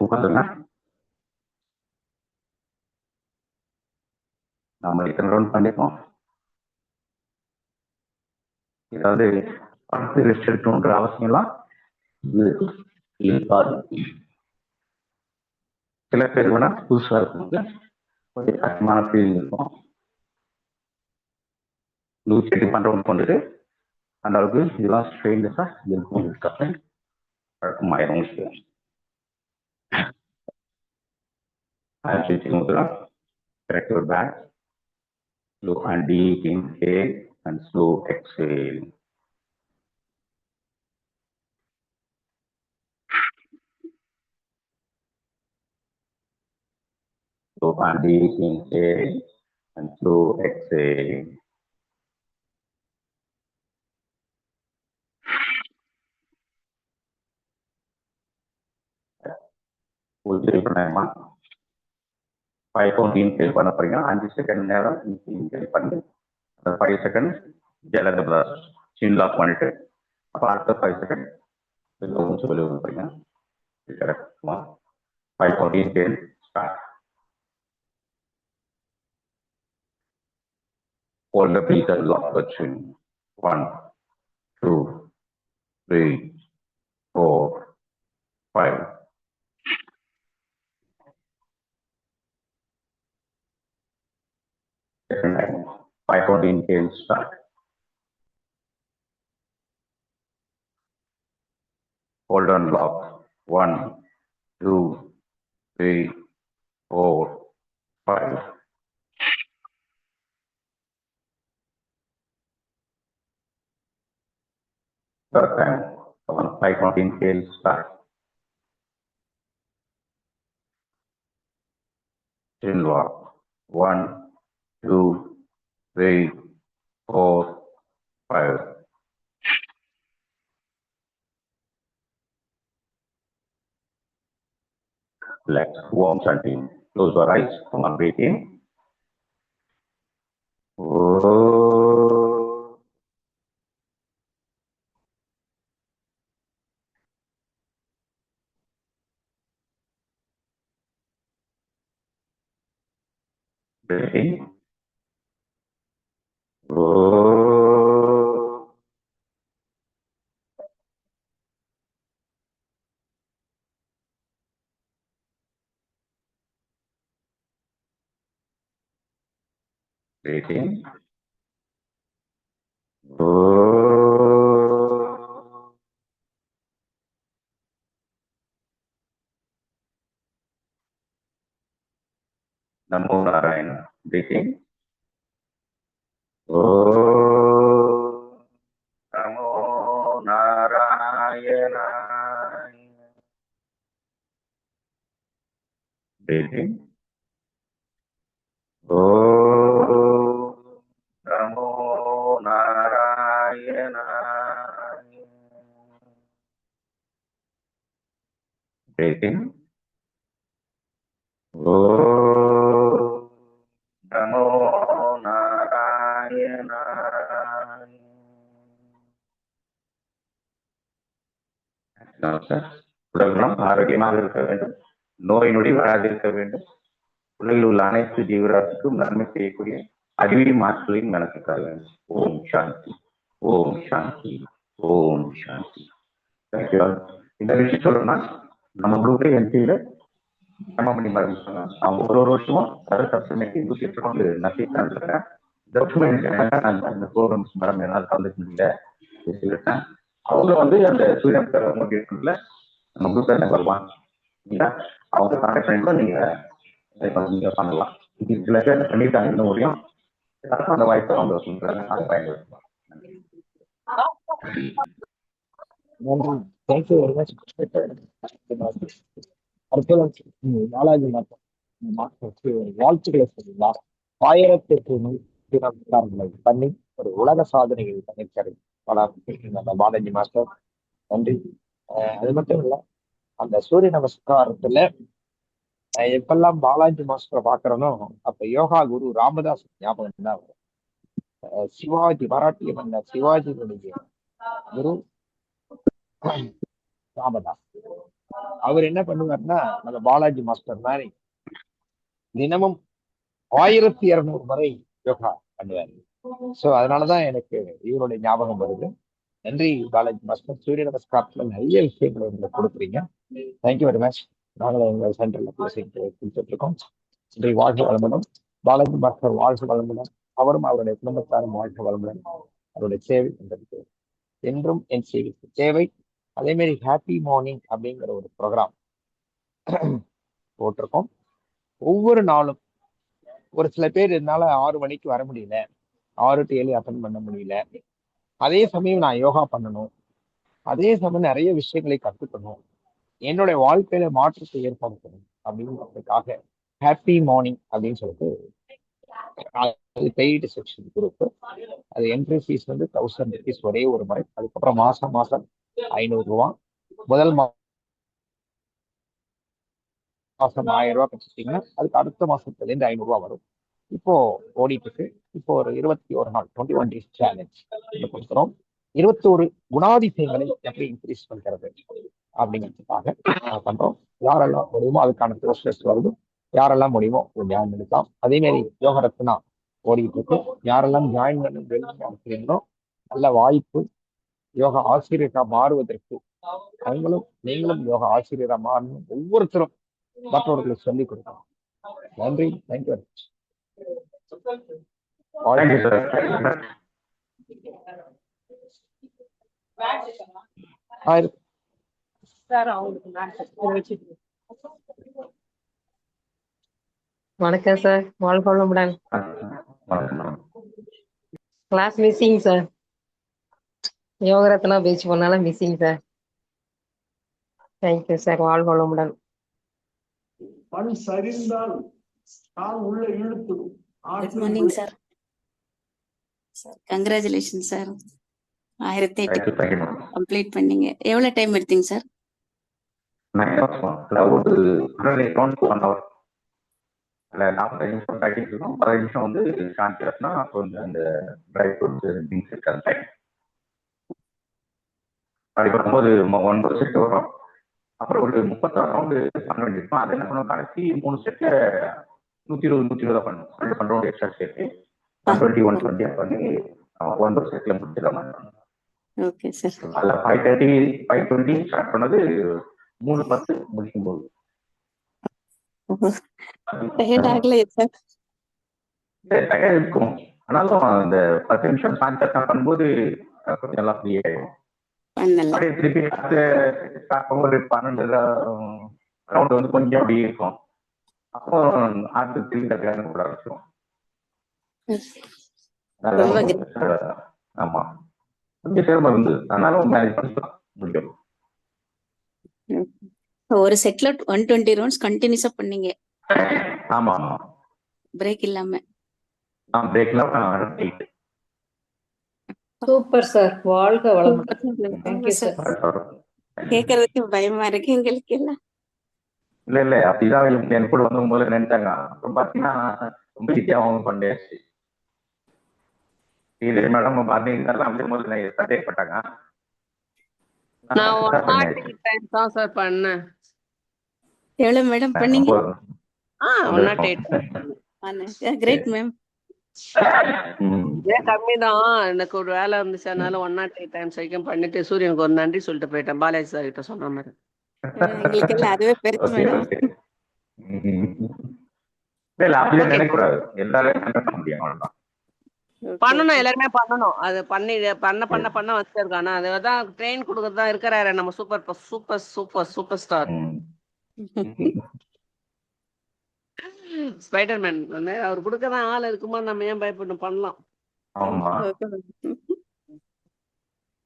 உட்காந்துங்க. நம்ம இத்தனை ரவுண்ட் பண்ணிருக்கோம். ஏதாவது அடுத்து ரெஸ்ட் எடுக்கணுன்ற அவசியம்லாம் இருக்காது. சில பேர் வேணா புதுசா இருக்கும்போது கொஞ்சம் கஷ்டமான ஃபீலிங் இருக்கும். லூசிட்டி பண்றவங்க கொண்டுட்டு அந்த அளவுக்கு இதெல்லாம் ஸ்ட்ரெயின்லெஸ்ஸா இருக்கும். பழக்கமாயிரும் உங்களுக்கு. Correct your back. Slow and deep inhale and slow exhale. Slow and deep inhale and slow exhale. பண்ணமா 5 கவுண்ட் இன்ஹேல் பண்ண போறீங்க. 5 செகண்ட் நேரம் இன்ஹேல் பண்ணி அந்த 5 செகண்ட் ஜலத சின் லாக் பண்ணிட்டு அப்ப அடுத்த 5 செகண்ட் வெளியே போறீங்க. 5 count inhale start. Hold the breath and lock the chin. 1, 2, 3, 4, 5. Second time. 5 count inhale, start. Hold on, lock. 1, 2, 3, 4, 5. Third time. 5 count inhale, start. Chin lock. 1, 2, 3, 4, 5. Relax, warm chanting. Close your eyes. Come on, breathe in. Breathing. Breathing. Namo Narayana. Breathing. Namo Narayana. Breathing. Namo Narayana. Breathing. Namo Narayana. உடல்நலம் ஆரோக்கியமாக இருக்க வேண்டும், நோய் நொடி வராதிருக்க வேண்டும், உலகில் உள்ள அனைத்து ஜீவராசிக்கும் நன்மை செய்யக்கூடிய அறிவியல் ஆற்றலின் வணக்கத்தார் வேண்டும். ஓம் சாந்தி, ஓம் சாந்தி, ஓம் சாந்தி. இந்த விஷயம் சொல்லணும்னா நம்ம குரூப்ல என்டியில கர்மமணி மேடம் சொன்னாங்க. அவங்க ஒரு வருஷமும் சப்தமைக்கு 108 கொண்டு நசித்தான் இருக்கேன். இந்த வருஷம் எனக்கு அந்த ப்ரோக்ராம்ஸ் மேடம் என்னால் கலந்துக்க முடியல பேசிவிட்டேன். அவங்க அந்த சூரியன் மோட்டிவேஷன்ல நம்ம குரூப்ல எனக்கு வருவாங்க. அவங்க கான்டாக்ட் பண்ணி நீங்க பண்ணலாம். இது சில பேர் பண்ணிட்டாங்க, இன்னும் முடியும் அந்த வாய்ப்பை அவங்க சொல்றாங்க, அதை பயன்படுத்தலாம். நன்றி. Thank you very much. பாலாஜி மாஸ்டருக்கு வாழ்த்துக்களை சொல்லலாம். 1008 நமஸ்காரங்களை பண்ணி ஒரு உலக சாதனைகள் பண்ணிருக்காரு அந்த பாலாஜி மாஸ்டர். நன்றி. அது மட்டும் இல்ல, அந்த சூரிய நமஸ்காரத்துல எப்பெல்லாம் பாலாஜி மாஸ்டரை பாக்குறனோ அப்ப யோகா குரு ராமதாஸ் ஞாபகம் தான் வரும். சிவாஜி, மராட்டிய மன்னர் சிவாஜியினுடைய குரு ராமதாஸ். அவர் என்ன பண்ணுவார்னா, நம்ம பாலாஜி மாஸ்டர் மாதிரி தினமும் 1200 முறை யோகா பண்ணுவாரு. சோ அதனாலதான் எனக்கு இவருடைய ஞாபகம் வருது. நன்றி பாலாஜி மாஸ்டர். சூரிய நமஸ்காரத்துல நிறைய விஷயங்களை எங்களுக்கு கொடுக்குறீங்க. Thank you very much. நாங்களும் எங்கள் சென்டர்ல கொடுத்துட்டு இருக்கோம். இன்றைய வாழ்க வளமுடன். பாலாஜி மாஸ்டர் வாழ்க வளமுடன். அவரும் அவருடைய குடும்பத்தாரும் வாழ்க வளமுடன். அவருடைய சேவை எங்களுக்கு என்றும் என் சேவைக்கு தேவை. அதே மாதிரி ஹாப்பி மார்னிங் அப்படிங்கிற ஒரு ப்ரோக்ராம் போட்டிருக்கோம். ஒவ்வொரு நாளும் ஒரு சில பேர் என்னால 6 மணிக்கு வர முடியல, 6 to 7 அட்டன் பண்ண முடியல. அதே சமயம் நான் யோகா பண்ணணும், அதே சமயம் நிறைய விஷயங்களை கற்றுக்கணும், என்னுடைய வாழ்க்கையில மாற்றத்தை ஏற்படுத்தணும் அப்படிங்கிறதுக்காக ஹாப்பி மார்னிங் அப்படின்னு சொல்லிட்டு அது பெய்டு செக்ஷன் குரூப். அது என்ட்ரி ஃபீஸ் 1000 rupees ஒரே ஒரு முறை. அதுக்கப்புறம் மாசம் 500 ரூபா. முதல் மாசம் 1000 ரூபாய் கட்டிட்டீங்கன்னா அதுக்கு அடுத்த மாசத்துல இருந்து 500 ரூபாய் வரும். இப்போ ஓடிட்டு இருக்கு. இப்போ ஒரு 21 நாள் 21 days சேலஞ்ச் கொடுக்குறோம். 21 குணாதிசயங்களை எப்படி இன்க்ரீஸ் பண்றது அப்படிங்கிறதுக்காக பண்றோம். யாரெல்லாம் முடியுமோ அதுக்கான ப்ரோசஸ் வருது. யாரெல்லாம் முடியுமோ ஜாயின் பண்ணிக்கலாம். அதே மாதிரி யோக ரத்னா ஓடிட்டு இருக்கு. யாரெல்லாம் ஜாயின் பண்ணி நல்ல வாய்ப்பு. யோகா ஆசிரியரா மாறுவதற்கு நீங்களும் யோகா ஆசிரியரா மாறணும். ஒவ்வொருத்தரும் மற்றவர்களுக்கு சொல்லிக் கொடுக்கணும். நன்றி. Thank you very much. வணக்கம் சார். வாழ்க வளமுடன். Class missing sir. யோக ரத்னா பேச்சு பண்ணால மிஸ்ஸிங் சார். Thank you sir. வாழ்க வளமுடன். Good morning sir. Congratulation sir. 1008 complete பண்ணீங்க. எவ்வளவு டைம் எடுத்தீங்க சார்? 9 hours. 40 நிமிஷம் ப்ராக்டிஸ் இருக்கும். 10 நிமிஷம் சாந்தி ரத்னா. அப்புறம் அந்த ட்ரை ஃப்ரூட்ஸ் பீன்ஸ் இருக்காங்க. அதுக்கப்புறம் 9 செட் வரும். அப்புறம் ஒரு 36 ரவுண்டு பண்ண வேண்டியிருக்கும். அது என்ன பண்ணுவோம், கடைசி 3 செட்ல 120 பண்ணும். 12 எக்ஸ்ட்ரா சேர்த்து 120 பண்ணி 1 செட்ல முடிச்சிடலாம். Okay sir. அதில் 520 ஸ்டார்ட் பண்ணது 3:10 முடிக்கும் போது டயர்ட் ஆகலையே சார்? டயர்ட் இருக்கும். ஆனாலும் அந்த 10 நிமிஷம் கான்செப்ட் பண்ணும்போது கொஞ்சம் நல்லா ஃப்ரீ ஆயிடும். பண்ணலாம். அப்படியே திருப்பி ஒரு 12 ரவுண்ட் வந்து கொஞ்சம் அப்படி இருக்கும். அப்போ அடுத்து திருப்பி கற்றுக்கான கூட ஆரம்பிச்சிடும். ஆமா, கொஞ்சம் சிரமம் இருந்தது. ஆனாலும் மேனேஜ் பண்ணிக்கலாம், முடியும். ஒரு செட்ல 120 ரவுண்ட்ஸ் கண்டினியூஸா பண்ணீங்க? ஆமா ஆமா, பிரேக் இல்லாம? பிரேக் இல்லாம 8. சூப்பர் சார், வாழ்க வளமுடன். Thank you sir. கேட்கறதுக்கு பயமா இருக்கு எங்களுக்கு எல்லாம். இல்ல அப்படிதான் என் கூட வந்து போது நினைச்சாங்க. அப்புறம் பாத்தீங்கன்னா ரொம்ப ஈஸியாகவும் பண்ணியாச்சு. இது மேடம் அப்படியே சந்தேகப்பட்டாங்க. நான் 108 டைம்ஸ் தான் சார் பண்ணேன். எவ்வளவு மேடம் பண்ணீங்க? 108. Great ma'am. இதே கம்மி தான். எனக்கு ஒரு வேலை இருந்துச்சு, அதனால 108 டைம்ஸ் வரைக்கும் பண்ணிட்டு சூரியனுக்கு ஒரு நன்றி சொல்லிட்டு போயிட்டேன். பாலாஜி சார் கிட்ட சொன்ன மாதிரி. எங்களுக்கு எல்லாம் அதுவே பெருசு மேடம். பண்ணணும், எல்லாருமே பண்ணணும். அது பண்ண வச்சிருக்கோம். ஆனா அதுதான் ட்ரெயின் கொடுக்கறதா இருக்கிறாரு நம்ம super super super super star Spiderman. அவர் கொடுக்கதான் ஆள் இருக்குமா, நம்ம ஏன் பயப்படணும், பண்ணலாம்.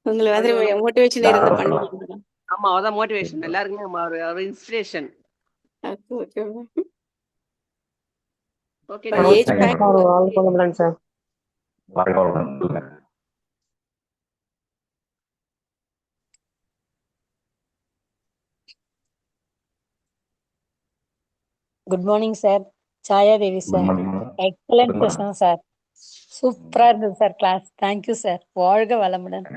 உங்களை மாதிரி மோட்டிவேஷன் இருந்து பண்ணுங்க. ஆமா, அதான் மோட்டிவேஷன். எல்லாருக்குமே ஒரு inspiration. Okay, age back sir. Good morning sir. Chaya Devi sir. Excellent question sir. சூப்பரா இருந்தது சார் கிளாஸ். Thank you sir. வாழ்க வளமுடன்.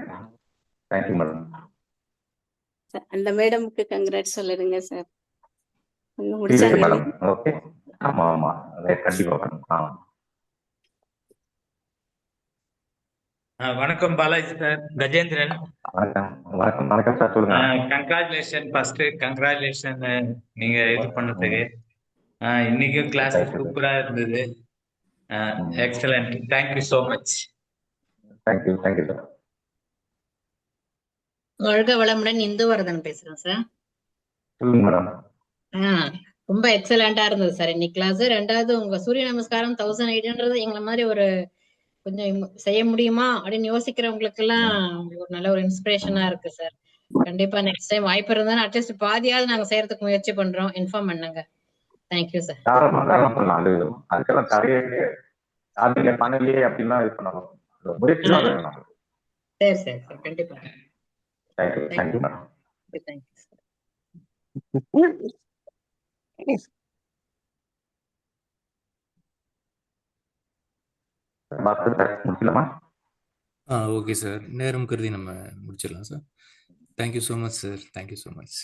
அந்த மேடமுக்கு கங்க்ராட்ஸ் சொல்லிடுங்க சார். முடிச்சாங்க. ஓகே, ஆமா ஆமா, கண்டிப்பா பண்ணலாம். வணக்கம் பாலாஜி சார். கஜேந்திரன். வணக்கம் சார், சொல்லுங்க. கங்க்ராச்சுலேஷன், ஃபர்ஸ்ட் கங்க்ராச்சுலேஷன் நீங்க இது பண்ணதுக்கு. இன்னைக்கும் கிளாஸ் சூப்பரா இருந்தது. Excellent. Thank you so much. Thank you sir. வாழ்க வளமுடன். இந்துவர்தன் பேசுறேன் சார். சொல்லுங்க மேடம். ரொம்ப எக்ஸலண்டா இருந்தது சார் இன்னைக்கு கிளாஸ். ரெண்டாவது உங்க சூரிய நமஸ்காரம் 1800 எங்களை மாதிரி ஒரு கொஞ்சம் செய்ய முடியுமா அப்படின்னு யோசிக்கிறவங்களுக்கு எல்லாம் ஒரு நல்ல ஒரு இன்ஸ்பிரேஷனா இருக்கு சார். கண்டிப்பா நெக்ஸ்ட் டைம் வாய்ப்பு இருந்தாலும் அட்லீஸ்ட் பாதியாவது நாங்க செய்யறதுக்கு முயற்சி பண்றோம். இன்ஃபார்ம் பண்ணுங்க. Thank you sir. சரி சரி சார், கண்டிப்பா. Thank you madam. Thank you sir. முடிக்கலாமா? ஓகே சார், நேரம் கருதி நம்ம முடிச்சிடலாம் sir. Thank you so much sir. Thank you so much.